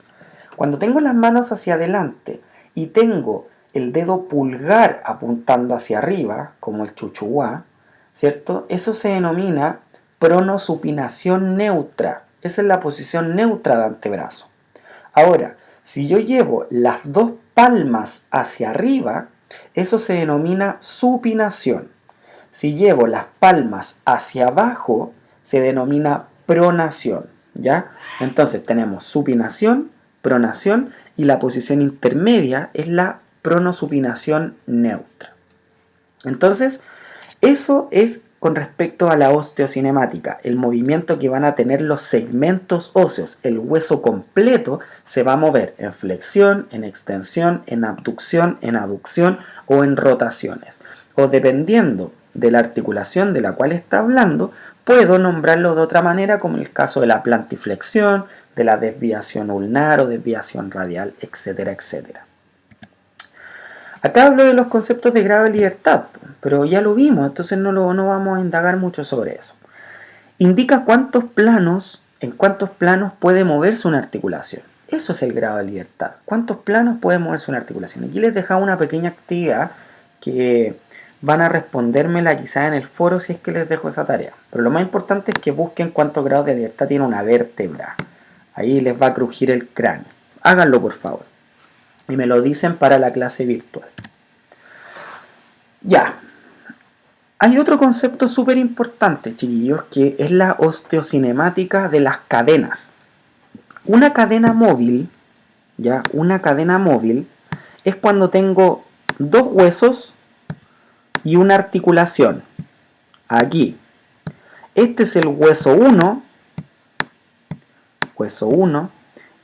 Cuando tengo las manos hacia adelante y tengo el dedo pulgar apuntando hacia arriba, como el chuchuá, ¿cierto? Eso se denomina pronosupinación neutra. Esa es la posición neutra de antebrazo. Ahora, si yo llevo las dos palmas hacia arriba, eso se denomina supinación. Si llevo las palmas hacia abajo, se denomina pronación, ¿ya? Entonces tenemos supinación, pronación, y la posición intermedia es la pronosupinación neutra. Entonces, eso es con respecto a la osteocinemática, el movimiento que van a tener los segmentos óseos. El hueso completo se va a mover en flexión, en extensión, en abducción, en aducción o en rotaciones. O dependiendo de la articulación de la cual está hablando, puedo nombrarlo de otra manera, como en el caso de la plantiflexión, de la desviación ulnar o desviación radial, etcétera, etcétera. Acá hablo de los conceptos de grado de libertad, pero ya lo vimos, entonces no vamos a indagar mucho sobre eso. Indica en cuántos planos puede moverse una articulación. Eso es el grado de libertad. ¿Cuántos planos puede moverse una articulación? Aquí les dejaba una pequeña actividad que van a respondérmela quizás en el foro si es que les dejo esa tarea. Pero lo más importante es que busquen cuántos grados de libertad tiene una vértebra. Ahí les va a crujir el cráneo. Háganlo, por favor. Y me lo dicen para la clase virtual. Ya. Hay otro concepto súper importante, chiquillos, que es la osteocinemática de las cadenas. Una cadena móvil, ¿ya? Una cadena móvil es cuando tengo dos huesos y una articulación. Aquí. Este es el hueso 1. Hueso 1.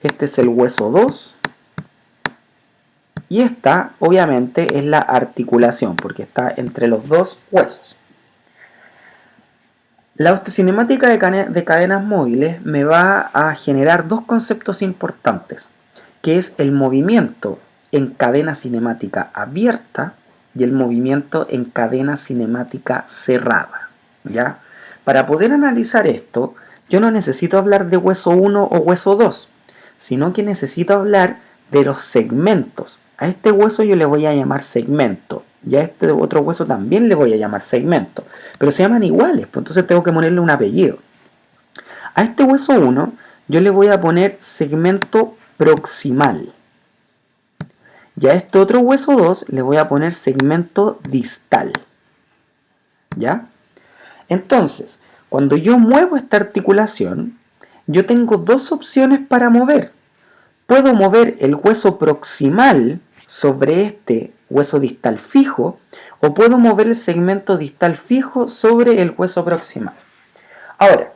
Este es el hueso 2. Y esta, obviamente, es la articulación, porque está entre los dos huesos. La osteocinemática de cadenas móviles me va a generar dos conceptos importantes, que es el movimiento en cadena cinemática abierta y el movimiento en cadena cinemática cerrada, ¿ya? Para poder analizar esto, yo no necesito hablar de hueso 1 o hueso 2, sino que necesito hablar de los segmentos. A este hueso yo le voy a llamar segmento, y a este otro hueso también le voy a llamar segmento, pero se llaman iguales, pues entonces tengo que ponerle un apellido. A este hueso 1 yo le voy a poner segmento proximal, y a este otro hueso 2 le voy a poner segmento distal, ¿ya? Entonces, cuando yo muevo esta articulación, yo tengo dos opciones para mover. Puedo mover el hueso proximal sobre este hueso distal fijo o puedo mover el segmento distal fijo sobre el hueso proximal. Ahora,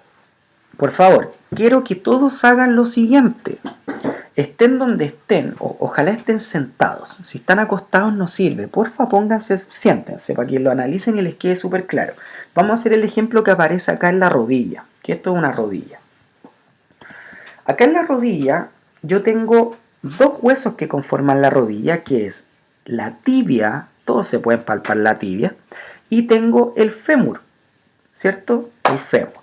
por favor, quiero que todos hagan lo siguiente. Estén donde estén, ojalá estén sentados. Si están acostados no sirve. Porfa, pónganse, siéntense para que lo analicen y les quede súper claro. Vamos a hacer el ejemplo que aparece acá en la rodilla, que esto es una rodilla. Acá en la rodilla yo tengo dos huesos que conforman la rodilla, que es la tibia, todos se pueden palpar la tibia, y tengo el fémur, ¿cierto? El fémur.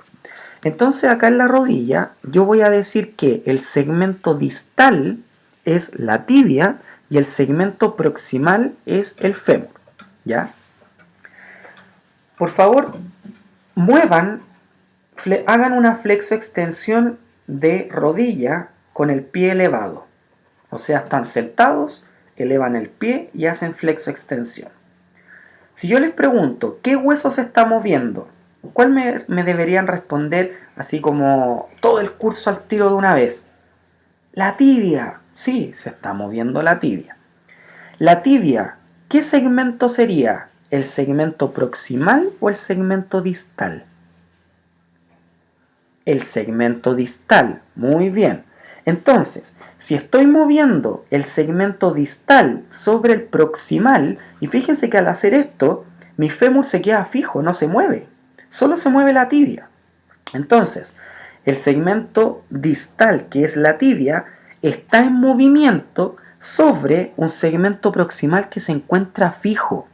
Entonces acá en la rodilla yo voy a decir que el segmento distal es la tibia y el segmento proximal es el fémur, ¿ya? Por favor, muevan, hagan una flexoextensión de rodilla con el pie elevado. O sea, están sentados, elevan el pie y hacen flexoextensión. Si yo les pregunto, ¿qué hueso se está moviendo? ¿Cuál me deberían responder así como todo el curso al tiro de una vez? La tibia. Sí, se está moviendo la tibia. La tibia, ¿qué segmento sería? ¿El segmento proximal o el segmento distal? El segmento distal. Muy bien. Entonces, si estoy moviendo el segmento distal sobre el proximal, y fíjense que al hacer esto, mi fémur se queda fijo, no se mueve. Solo se mueve la tibia. Entonces, el segmento distal, que es la tibia, está en movimiento sobre un segmento proximal que se encuentra fijo.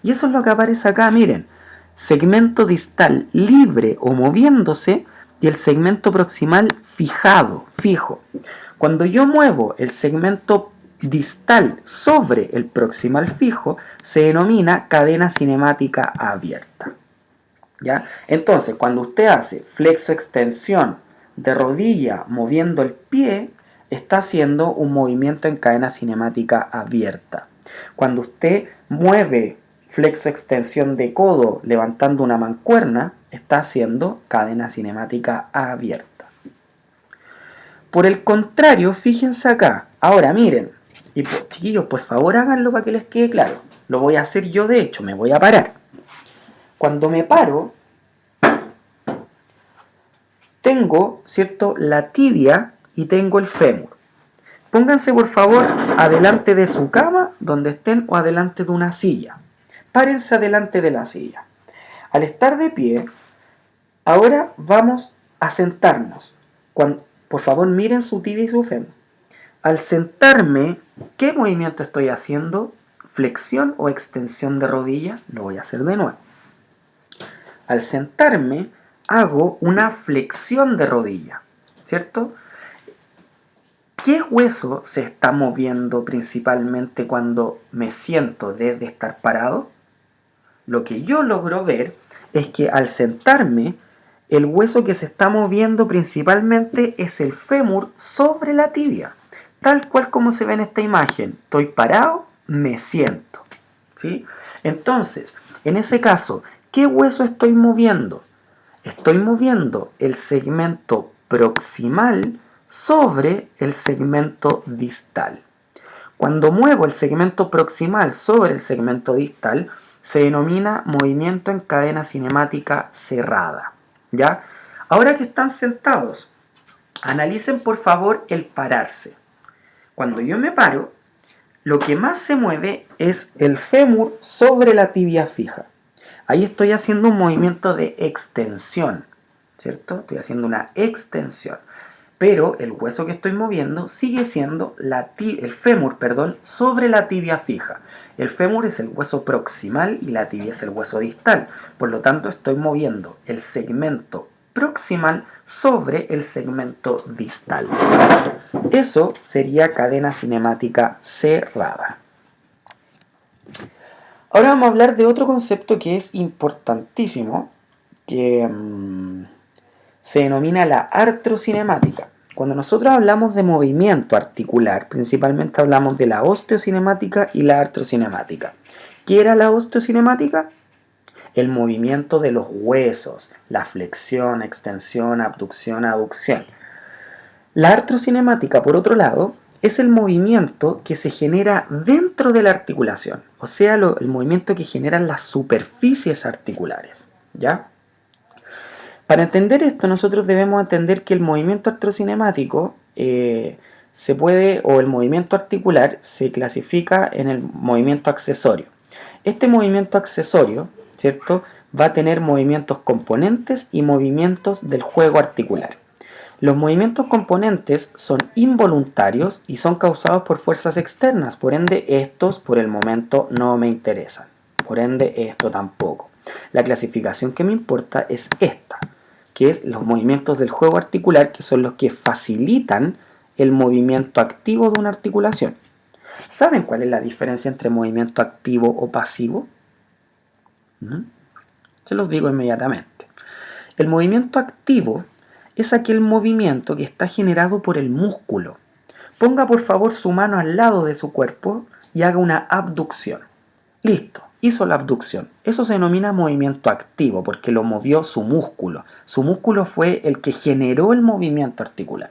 Y eso es lo que aparece acá, miren. Segmento distal libre o moviéndose y el segmento proximal fijado, fijo. Cuando yo muevo el segmento distal sobre el proximal fijo, se denomina cadena cinemática abierta. ¿Ya? Entonces, cuando usted hace flexoextensión de rodilla moviendo el pie, está haciendo un movimiento en cadena cinemática abierta. Cuando usted mueve flexoextensión de codo levantando una mancuerna, está haciendo cadena cinemática abierta. Por el contrario, fíjense acá. Ahora miren, y chiquillos, por favor háganlo para que les quede claro. Lo voy a hacer yo, de hecho, me voy a parar. Cuando me paro, tengo, ¿cierto?, la tibia y tengo el fémur. Pónganse por favor adelante de su cama, donde estén, o adelante de una silla. Párense adelante de la silla. Al estar de pie, ahora vamos a sentarnos. Por favor miren su tibia y su fémur. Al sentarme, ¿qué movimiento estoy haciendo? ¿Flexión o extensión de rodilla? Lo voy a hacer de nuevo. Al sentarme, hago una flexión de rodilla, ¿cierto? ¿Qué hueso se está moviendo principalmente cuando me siento desde estar parado? Lo que yo logro ver es que al sentarme, el hueso que se está moviendo principalmente es el fémur sobre la tibia, tal cual como se ve en esta imagen. Estoy parado, me siento, ¿sí? Entonces, en ese caso, ¿qué hueso estoy moviendo? Estoy moviendo el segmento proximal sobre el segmento distal. Cuando muevo el segmento proximal sobre el segmento distal, se denomina movimiento en cadena cinemática cerrada. ¿Ya? Ahora que están sentados, analicen por favor el pararse. Cuando yo me paro, lo que más se mueve es el fémur sobre la tibia fija. Ahí estoy haciendo un movimiento de extensión, ¿cierto? Estoy haciendo una extensión. Pero el hueso que estoy moviendo sigue siendo el fémur, sobre la tibia fija. El fémur es el hueso proximal y la tibia es el hueso distal. Por lo tanto, estoy moviendo el segmento proximal sobre el segmento distal. Eso sería cadena cinemática cerrada. Ahora vamos a hablar de otro concepto que es importantísimo, que se denomina la artrocinemática. Cuando nosotros hablamos de movimiento articular, principalmente hablamos de la osteocinemática y la artrocinemática. ¿Qué era la osteocinemática? El movimiento de los huesos, la flexión, extensión, abducción, aducción. La artrocinemática, por otro lado, es el movimiento que se genera dentro de la articulación, o sea, el movimiento que generan las superficies articulares, ¿ya? Para entender esto, nosotros debemos entender que el movimiento artrocinemático se puede, o el movimiento articular, se clasifica en el movimiento accesorio. Este movimiento accesorio, ¿cierto?, va a tener movimientos componentes y movimientos del juego articular. Los movimientos componentes son involuntarios y son causados por fuerzas externas, por ende estos por el momento no me interesan, por ende esto tampoco. La clasificación que me importa es esta, que es los movimientos del juego articular, que son los que facilitan el movimiento activo de una articulación. ¿Saben cuál es la diferencia entre movimiento activo o pasivo? Se los digo inmediatamente. El movimiento activo es aquel movimiento que está generado por el músculo. Ponga por favor su mano al lado de su cuerpo y haga una abducción. Listo, hizo la abducción. Eso se denomina movimiento activo porque lo movió su músculo. Su músculo fue el que generó el movimiento articular.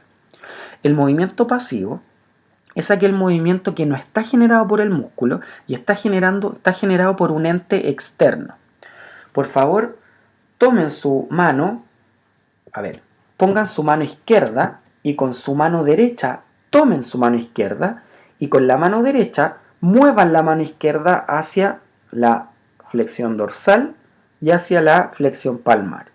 El movimiento pasivo es aquel movimiento que no está generado por el músculo y está generado por un ente externo. Por favor, tomen su mano, pongan su mano izquierda y con su mano derecha tomen su mano izquierda y con la mano derecha muevan la mano izquierda hacia la flexión dorsal y hacia la flexión palmar.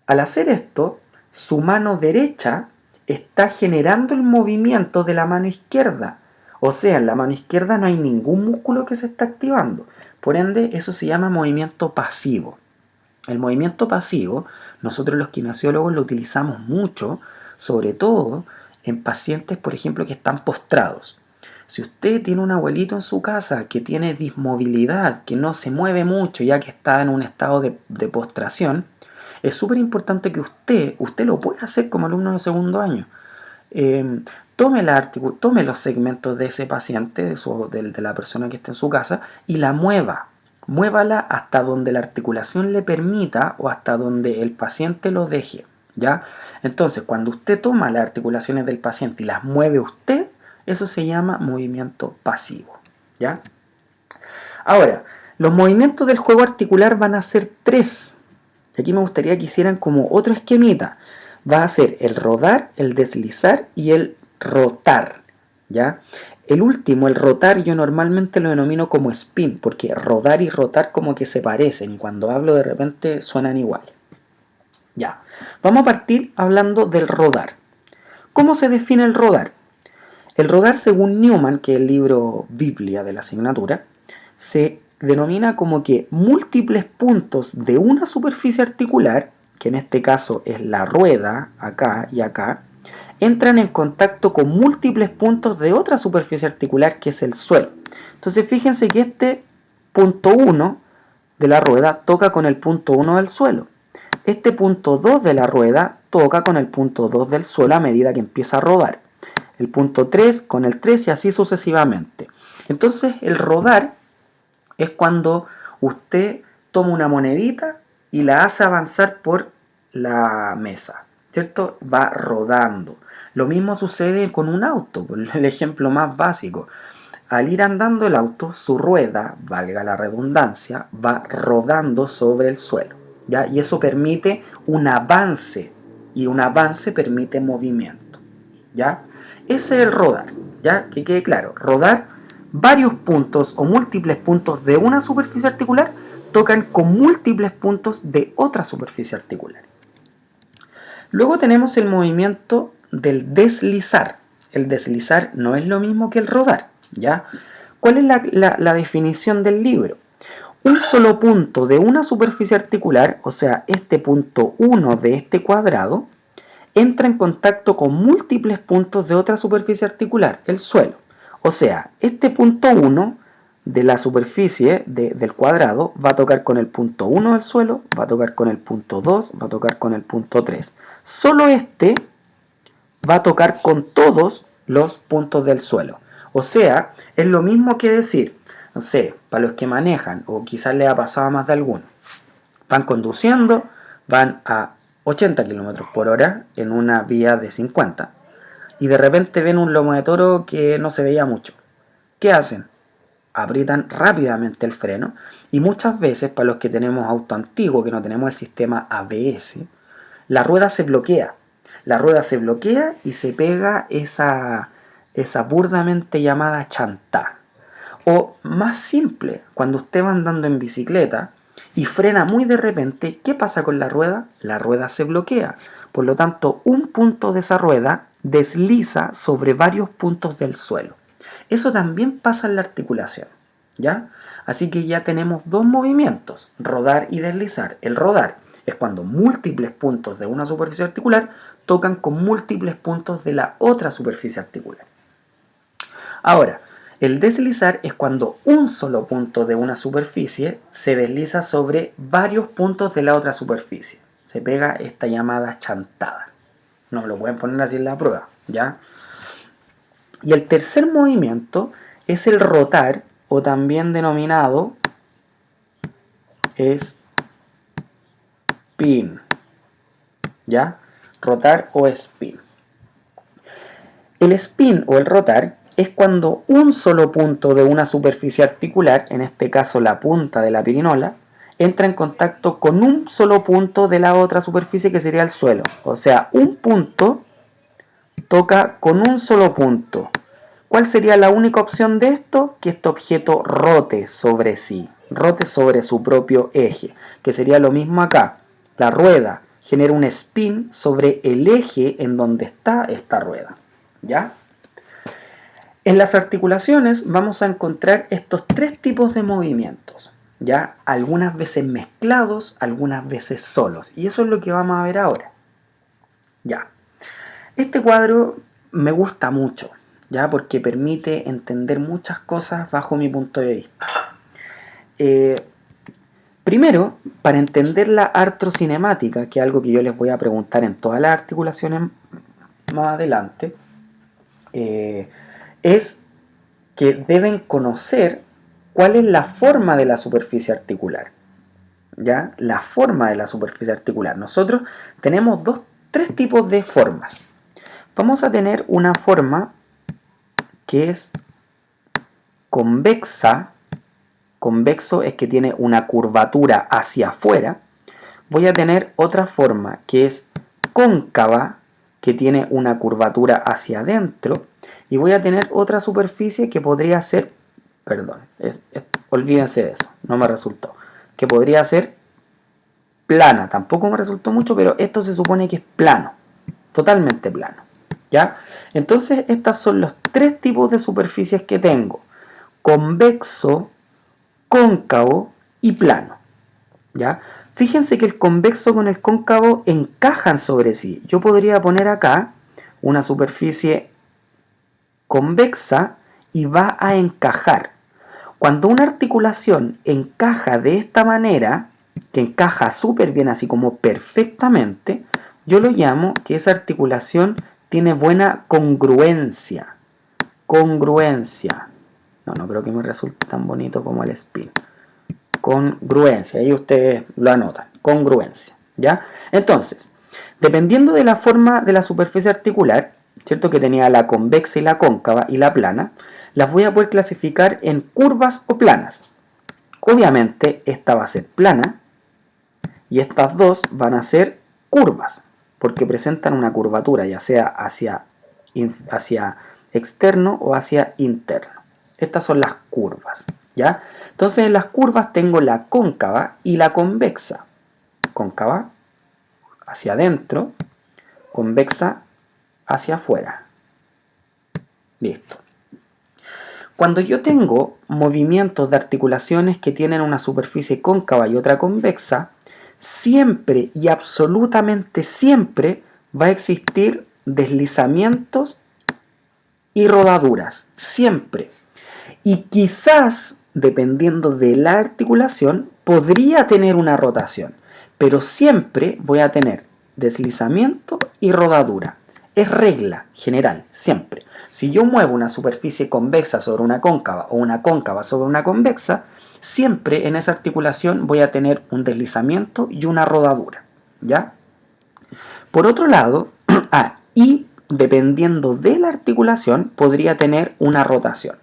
Al hacer esto, su mano derecha está generando el movimiento de la mano izquierda. O sea, en la mano izquierda no hay ningún músculo que se está activando. Por ende, eso se llama movimiento pasivo. El movimiento pasivo, nosotros los kinesiólogos lo utilizamos mucho, sobre todo en pacientes, por ejemplo, que están postrados. Si usted tiene un abuelito en su casa que tiene dismovilidad, que no se mueve mucho ya que está en un estado de postración, es súper importante que usted lo puede hacer como alumno de segundo año. Tome los segmentos de ese paciente, de la persona que está en su casa, y la mueva. Muévala hasta donde la articulación le permita o hasta donde el paciente lo deje, ¿ya? Entonces, cuando usted toma las articulaciones del paciente y las mueve usted, eso se llama movimiento pasivo, ¿ya? Ahora, los movimientos del juego articular van a ser 3. Aquí me gustaría que hicieran como otro esquemita. Va a ser el rodar, el deslizar y el rotar, ¿ya? El último, el rotar, yo normalmente lo denomino como spin, porque rodar y rotar como que se parecen y cuando hablo de repente suenan igual. Ya, vamos a partir hablando del rodar. ¿Cómo se define el rodar? El rodar, según Newman, que es el libro Biblia de la asignatura, se denomina como que múltiples puntos de una superficie articular, que en este caso es la rueda, acá y acá, entran en contacto con múltiples puntos de otra superficie articular que es el suelo. Entonces fíjense que este punto 1 de la rueda toca con el punto 1 del suelo. Este punto 2 de la rueda toca con el punto 2 del suelo a medida que empieza a rodar. El punto 3 con el 3 y así sucesivamente. Entonces el rodar es cuando usted toma una monedita y la hace avanzar por la mesa, ¿cierto? Va rodando. Lo mismo sucede con un auto, por el ejemplo más básico. Al ir andando el auto, su rueda, valga la redundancia, va rodando sobre el suelo, ¿ya? Y eso permite un avance, y un avance permite movimiento, ¿ya? Ese es el rodar, ¿ya? Que quede claro, rodar, varios puntos o múltiples puntos de una superficie articular tocan con múltiples puntos de otra superficie articular. Luego tenemos el movimiento del deslizar. El deslizar no es lo mismo que el rodar, ¿ya? ¿Cuál es la definición del libro? Un solo punto de una superficie articular, o sea, este punto 1 de este cuadrado, entra en contacto con múltiples puntos de otra superficie articular, el suelo. O sea, este punto 1 de la superficie del cuadrado va a tocar con el punto 1 del suelo, va a tocar con el punto 2, va a tocar con el punto 3. Solo este va a tocar con todos los puntos del suelo. O sea, es lo mismo que decir, no sé, para los que manejan, o quizás les ha pasado a más de alguno, van conduciendo, van a 80 kilómetros por hora en una vía de 50 y de repente ven un lomo de toro que no se veía mucho. ¿Qué hacen? Aprietan rápidamente el freno y muchas veces para los que tenemos auto antiguo, que no tenemos el sistema ABS, la rueda se bloquea. La rueda se bloquea y se pega esa burdamente llamada chantá. O más simple, cuando usted va andando en bicicleta y frena muy de repente, ¿qué pasa con la rueda? La rueda se bloquea. Por lo tanto, un punto de esa rueda desliza sobre varios puntos del suelo. Eso también pasa en la articulación, ¿ya? Así que ya tenemos dos movimientos, rodar y deslizar. El rodar es cuando múltiples puntos de una superficie articular tocan con múltiples puntos de la otra superficie articular. Ahora, el deslizar es cuando un solo punto de una superficie se desliza sobre varios puntos de la otra superficie. Se pega esta llamada chantada. No me lo pueden poner así en la prueba, ¿ya? Y el tercer movimiento es el rotar, o también denominado spin, ¿ya? Rotar o spin. El spin o el rotar es cuando un solo punto de una superficie articular, en este caso la punta de la pirinola, entra en contacto con un solo punto de la otra superficie que sería el suelo. O sea, un punto toca con un solo punto. ¿Cuál sería la única opción de esto? Que este objeto rote sobre sí, rote sobre su propio eje, que sería lo mismo acá. La rueda genera un spin sobre el eje en donde está esta rueda, ¿ya? En las articulaciones vamos a encontrar estos tres tipos de movimientos, ¿ya? Algunas veces mezclados, algunas veces solos, y eso es lo que vamos a ver ahora, ¿ya? Este cuadro me gusta mucho, ¿ya? Porque permite entender muchas cosas bajo mi punto de vista. Primero, para entender la artrocinemática, que es algo que yo les voy a preguntar en todas las articulaciones más adelante, es que deben conocer cuál es la forma de la superficie articular, ¿ya? La forma de la superficie articular. Nosotros tenemos tres tipos de formas. Vamos a tener una forma que es convexa. Convexo es que tiene una curvatura hacia afuera. Voy a tener otra forma que es cóncava, que tiene una curvatura hacia adentro. Y voy a tener otra superficie que podría ser, perdón, olvídense de eso, no me resultó, que podría ser plana, tampoco me resultó mucho, pero esto se supone que es plano, totalmente plano, ¿ya? Entonces estos son los tres tipos de superficies que tengo: convexo, cóncavo y plano, ¿ya? Fíjense que el convexo con el cóncavo encajan sobre sí. Yo podría poner acá una superficie convexa y va a encajar. Cuando una articulación encaja de esta manera, que encaja súper bien, así como perfectamente, yo lo llamo que esa articulación tiene buena congruencia. Congruencia. No creo que me resulte tan bonito como el spin. Congruencia, ahí ustedes lo anotan. Congruencia, ¿ya? Entonces, dependiendo de la forma de la superficie articular, ¿cierto? Que tenía la convexa y la cóncava y la plana, las voy a poder clasificar en curvas o planas. Obviamente esta va a ser plana y estas dos van a ser curvas, porque presentan una curvatura, ya sea hacia externo o hacia interno. Estas son las curvas, ¿ya? Entonces en las curvas tengo la cóncava y la convexa. Cóncava hacia adentro, convexa hacia afuera. Listo. Cuando yo tengo movimientos de articulaciones que tienen una superficie cóncava y otra convexa, siempre y absolutamente siempre va a existir deslizamientos y rodaduras. Siempre. Y quizás, dependiendo de la articulación, podría tener una rotación. Pero siempre voy a tener deslizamiento y rodadura. Es regla general, siempre. Si yo muevo una superficie convexa sobre una cóncava o una cóncava sobre una convexa, siempre en esa articulación voy a tener un deslizamiento y una rodadura, ¿ya? Por otro lado, y dependiendo de la articulación, podría tener una rotación.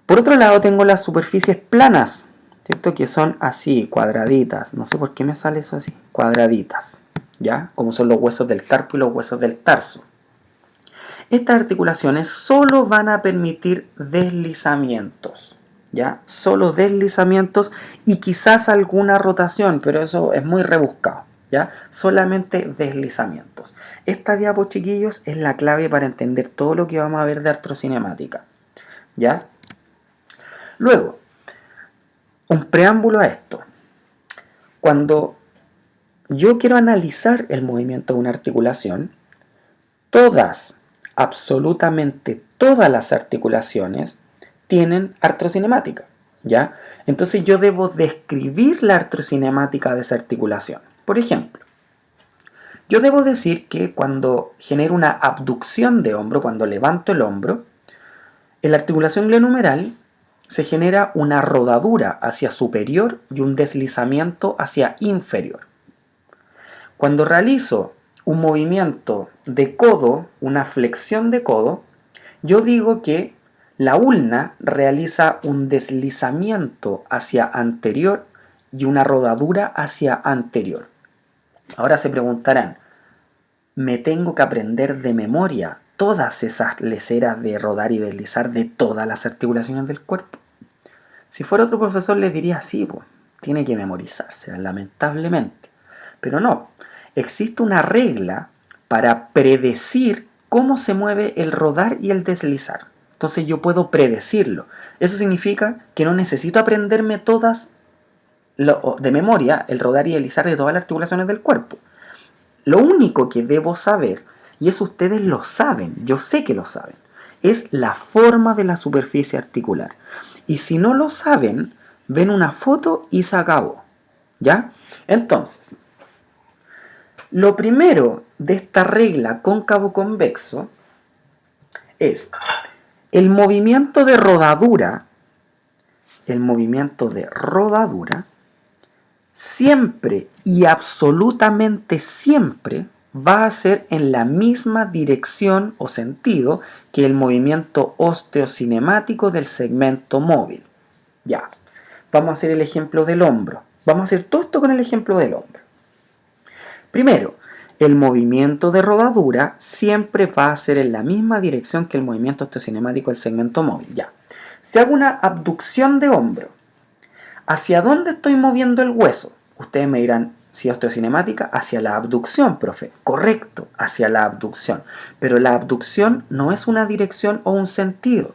Por otro lado, tengo las superficies planas, ¿cierto? Que son así, cuadraditas. No sé por qué me sale eso así, cuadraditas, ¿ya? Como son los huesos del carpo y los huesos del tarso. Estas articulaciones solo van a permitir deslizamientos, ¿ya? Solo deslizamientos y quizás alguna rotación, pero eso es muy rebuscado, ¿ya? Solamente deslizamientos. Esta diapo, chiquillos, es la clave para entender todo lo que vamos a ver de artrocinemática, ¿ya? Luego, un preámbulo a esto. Cuando yo quiero analizar el movimiento de una articulación, absolutamente todas las articulaciones tienen artrocinemática, ¿ya? Entonces yo debo describir la artrocinemática de esa articulación. Por ejemplo, yo debo decir que cuando genero una abducción de hombro, cuando levanto el hombro, en la articulación glenohumeral se genera una rodadura hacia superior y un deslizamiento hacia inferior. Cuando realizo un movimiento de codo, una flexión de codo, yo digo que la ulna realiza un deslizamiento hacia anterior y una rodadura hacia anterior. Ahora se preguntarán, ¿me tengo que aprender de memoria todas esas leceras de rodar y deslizar de todas las articulaciones del cuerpo? Si fuera otro profesor les diría sí, pues, tiene que memorizarse, lamentablemente. Pero no, existe una regla para predecir cómo se mueve el rodar y el deslizar. Entonces yo puedo predecirlo. Eso significa que no necesito aprenderme todas de memoria el rodar y deslizar de todas las articulaciones del cuerpo. Lo único que debo saber, y eso ustedes lo saben, yo sé que lo saben, es la forma de la superficie articular. Y si no lo saben, ven una foto y se acabó, ¿ya? Entonces, lo primero de esta regla cóncavo-convexo es el movimiento de rodadura. El movimiento de rodadura siempre y absolutamente siempre va a ser en la misma dirección o sentido que el movimiento osteocinemático del segmento móvil. Ya, vamos a hacer el ejemplo del hombro. Vamos a hacer todo esto con el ejemplo del hombro. Primero, el movimiento de rodadura siempre va a ser en la misma dirección que el movimiento osteocinemático del segmento móvil. Ya, si hago una abducción de hombro, ¿hacia dónde estoy moviendo el hueso? Ustedes me dirán, si osteocinemática, hacia la abducción, profe. Correcto, hacia la abducción. Pero la abducción no es una dirección o un sentido.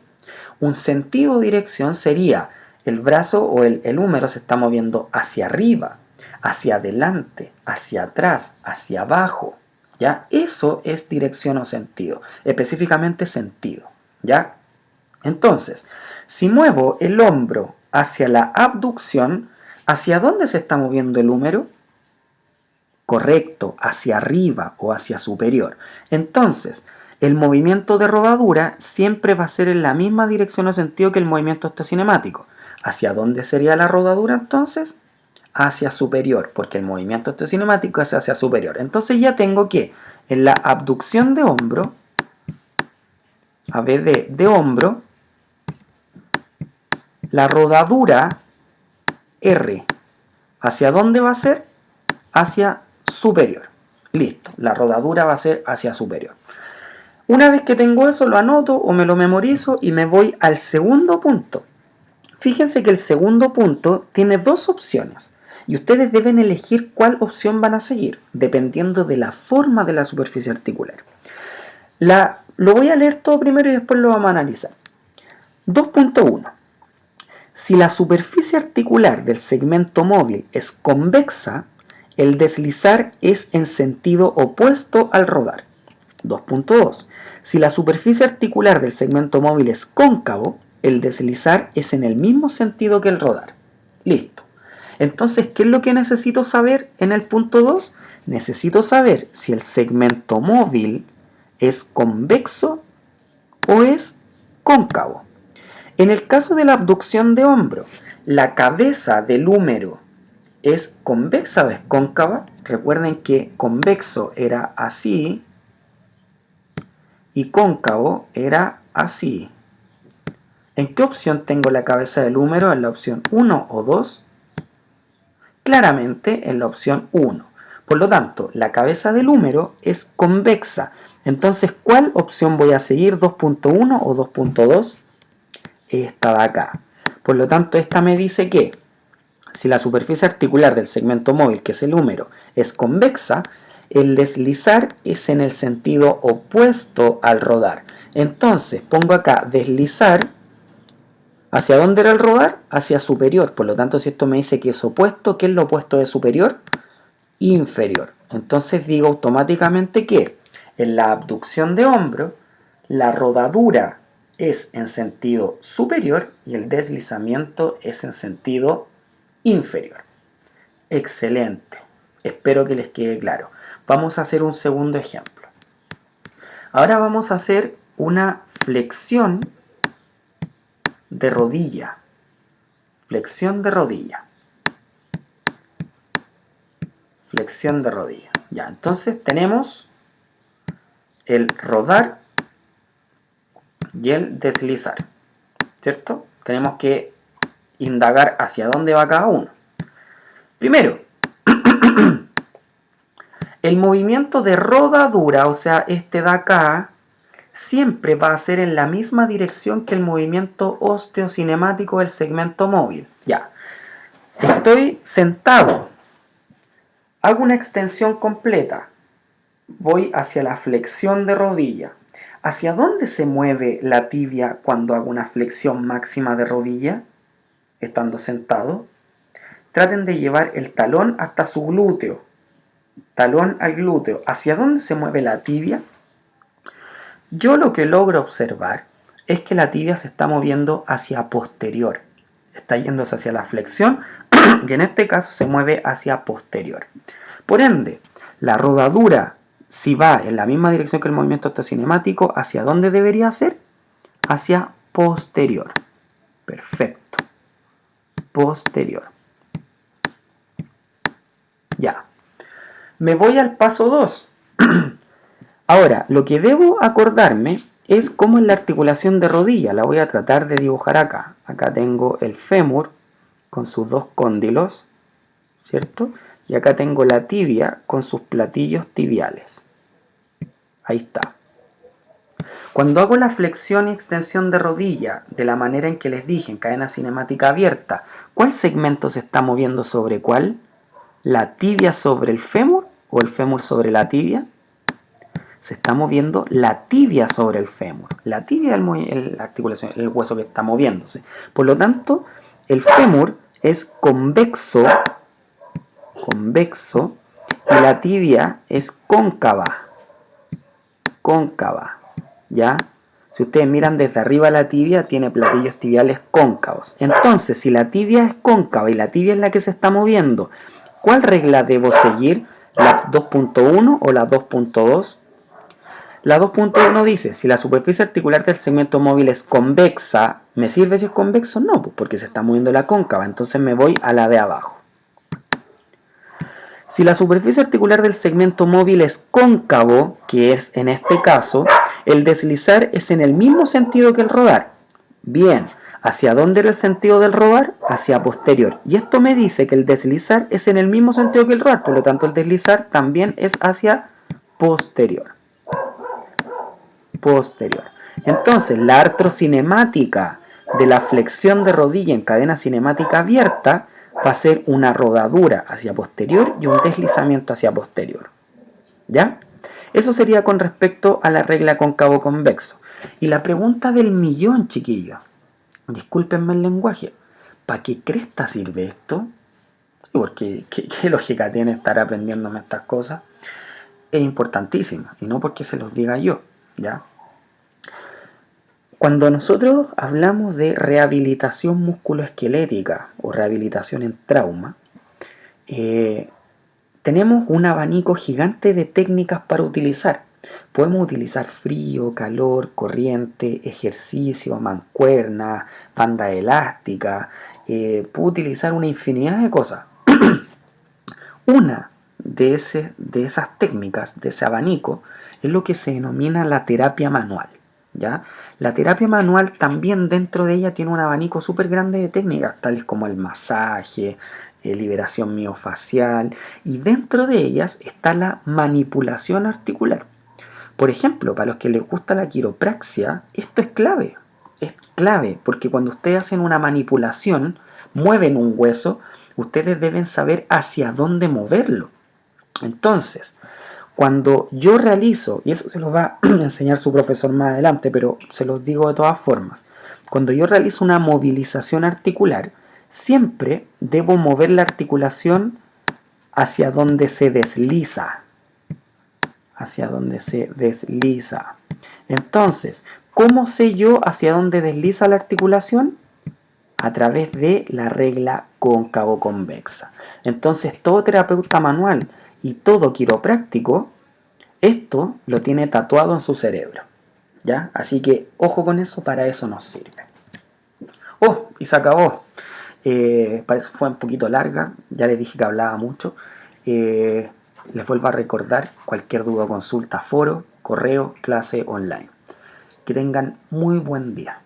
Un sentido o dirección sería el brazo o el húmero se está moviendo hacia arriba, hacia adelante, hacia atrás, hacia abajo. ¿Ya? Eso es dirección o sentido. Específicamente sentido. ¿Ya? Entonces, si muevo el hombro hacia la abducción, ¿hacia dónde se está moviendo el húmero? Correcto, hacia arriba o hacia superior. Entonces, el movimiento de rodadura siempre va a ser en la misma dirección o sentido que el movimiento osteocinemático. ¿Hacia dónde sería la rodadura entonces? Hacia superior, porque el movimiento osteocinemático es hacia superior. Entonces ya tengo que en la abducción de hombro, a vez de hombro, la rodadura R, ¿hacia dónde va a ser? Hacia superior. Listo, la rodadura va a ser hacia superior. Una vez que tengo eso, lo anoto o me lo memorizo y me voy al segundo punto. Fíjense que el segundo punto tiene dos opciones y ustedes deben elegir cuál opción van a seguir, dependiendo de la forma de la superficie articular. Lo voy a leer todo primero y después lo vamos a analizar. 2.1. Si la superficie articular del segmento móvil es convexa, el deslizar es en sentido opuesto al rodar. 2.2. Si la superficie articular del segmento móvil es cóncavo, el deslizar es en el mismo sentido que el rodar. Listo. Entonces, ¿qué es lo que necesito saber en el punto 2? Necesito saber si el segmento móvil es convexo o es cóncavo. En el caso de la abducción de hombro, la cabeza del húmero ¿Es convexa o es cóncava? Recuerden que convexo era así y cóncavo era así. ¿En qué opción tengo la cabeza del húmero? ¿En la opción 1 o 2? Claramente en la opción 1. Por lo tanto, la cabeza del húmero es convexa. Entonces, ¿cuál opción voy a seguir? ¿2.1 o 2.2? Esta de acá. Por lo tanto, esta me dice que si la superficie articular del segmento móvil, que es el húmero, es convexa, el deslizar es en el sentido opuesto al rodar. Entonces, pongo acá deslizar. ¿Hacia dónde era el rodar? Hacia superior. Por lo tanto, si esto me dice que es opuesto, ¿qué es lo opuesto de superior? Inferior. Entonces digo automáticamente que en la abducción de hombro, la rodadura es en sentido superior y el deslizamiento es en sentido inferior. Excelente. Espero que les quede claro. Vamos a hacer un segundo ejemplo. Ahora vamos a hacer una flexión de rodilla. Flexión de rodilla. Flexión de rodilla. Ya, entonces tenemos el rodar y el deslizar, ¿cierto? Tenemos que indagar hacia dónde va cada uno. Primero, el movimiento de rodadura, o sea, este de acá, siempre va a ser en la misma dirección que el movimiento osteocinemático del segmento móvil. Ya, estoy sentado, hago una extensión completa, voy hacia la flexión de rodilla. ¿Hacia dónde se mueve la tibia cuando hago una flexión máxima de rodilla? Estando sentado. Traten de llevar el talón hasta su glúteo. Talón al glúteo. ¿Hacia dónde se mueve la tibia? Yo lo que logro observar es que la tibia se está moviendo hacia posterior. Está yéndose hacia la flexión y en este caso se mueve hacia posterior. Por ende, la rodadura, si va en la misma dirección que el movimiento osteocinemático, ¿hacia dónde debería ser? Hacia posterior. Perfecto. Posterior. Ya. Me voy al paso 2. Ahora, lo que debo acordarme es cómo es la articulación de rodilla. La voy a tratar de dibujar acá. Acá tengo el fémur con sus dos cóndilos, ¿cierto? Y acá tengo la tibia con sus platillos tibiales. Ahí está. Cuando hago la flexión y extensión de rodilla de la manera en que les dije, en cadena cinemática abierta, ¿cuál segmento se está moviendo sobre cuál? ¿La tibia sobre el fémur o el fémur sobre la tibia? Se está moviendo la tibia sobre el fémur. La tibia es la articulación, el hueso que está moviéndose. Por lo tanto, el fémur es convexo y la tibia es cóncava. Cóncava, ¿ya? Si ustedes miran desde arriba, la tibia tiene platillos tibiales cóncavos. Entonces, si la tibia es cóncava y la tibia es la que se está moviendo, ¿cuál regla debo seguir? ¿La 2.1 o la 2.2? La 2.1 dice, si la superficie articular del segmento móvil es convexa, ¿me sirve si es convexo? No, porque se está moviendo la cóncava, entonces me voy a la de abajo. Si la superficie articular del segmento móvil es cóncavo, que es en este caso, el deslizar es en el mismo sentido que el rodar. Bien, ¿hacia dónde era el sentido del rodar? Hacia posterior. Y esto me dice que el deslizar es en el mismo sentido que el rodar, por lo tanto el deslizar también es hacia posterior. Posterior. Entonces, la artrocinemática de la flexión de rodilla en cadena cinemática abierta va a ser una rodadura hacia posterior y un deslizamiento hacia posterior. ¿Ya? Eso sería con respecto a la regla cóncavo-convexo. Y la pregunta del millón, chiquillos. Discúlpenme el lenguaje. ¿Para qué cresta sirve esto? Porque ¿qué lógica tiene estar aprendiéndome estas cosas? Es importantísimo. Y no porque se los diga yo. ¿Ya? Cuando nosotros hablamos de rehabilitación musculoesquelética o rehabilitación en trauma, tenemos un abanico gigante de técnicas para utilizar. Podemos utilizar frío, calor, corriente, ejercicio, mancuerna, banda elástica, puedo utilizar una infinidad de cosas. Una de esas técnicas, de ese abanico, es lo que se denomina la terapia manual. ¿Ya? La terapia manual también dentro de ella tiene un abanico súper grande de técnicas, tales como el masaje, liberación miofacial, y dentro de ellas está la manipulación articular. Por ejemplo, para los que les gusta la quiropraxia, esto es clave, porque cuando ustedes hacen una manipulación, mueven un hueso, ustedes deben saber hacia dónde moverlo. Entonces, cuando yo realizo, y eso se lo va a enseñar su profesor más adelante, pero se los digo de todas formas, cuando yo realizo una movilización articular, siempre debo mover la articulación hacia donde se desliza, hacia donde se desliza. Entonces, ¿cómo sé yo hacia dónde desliza la articulación? A través de la regla cóncavo-convexa. Entonces, todo terapeuta manual y todo quiropráctico, esto lo tiene tatuado en su cerebro. ¿Ya? Así que ojo con eso, para eso nos sirve. ¡Oh! Y se acabó. Parece que fue un poquito larga, ya les dije que hablaba mucho. Eh, Les vuelvo a recordar, cualquier duda o consulta, foro, correo, clase online. Que tengan muy buen día.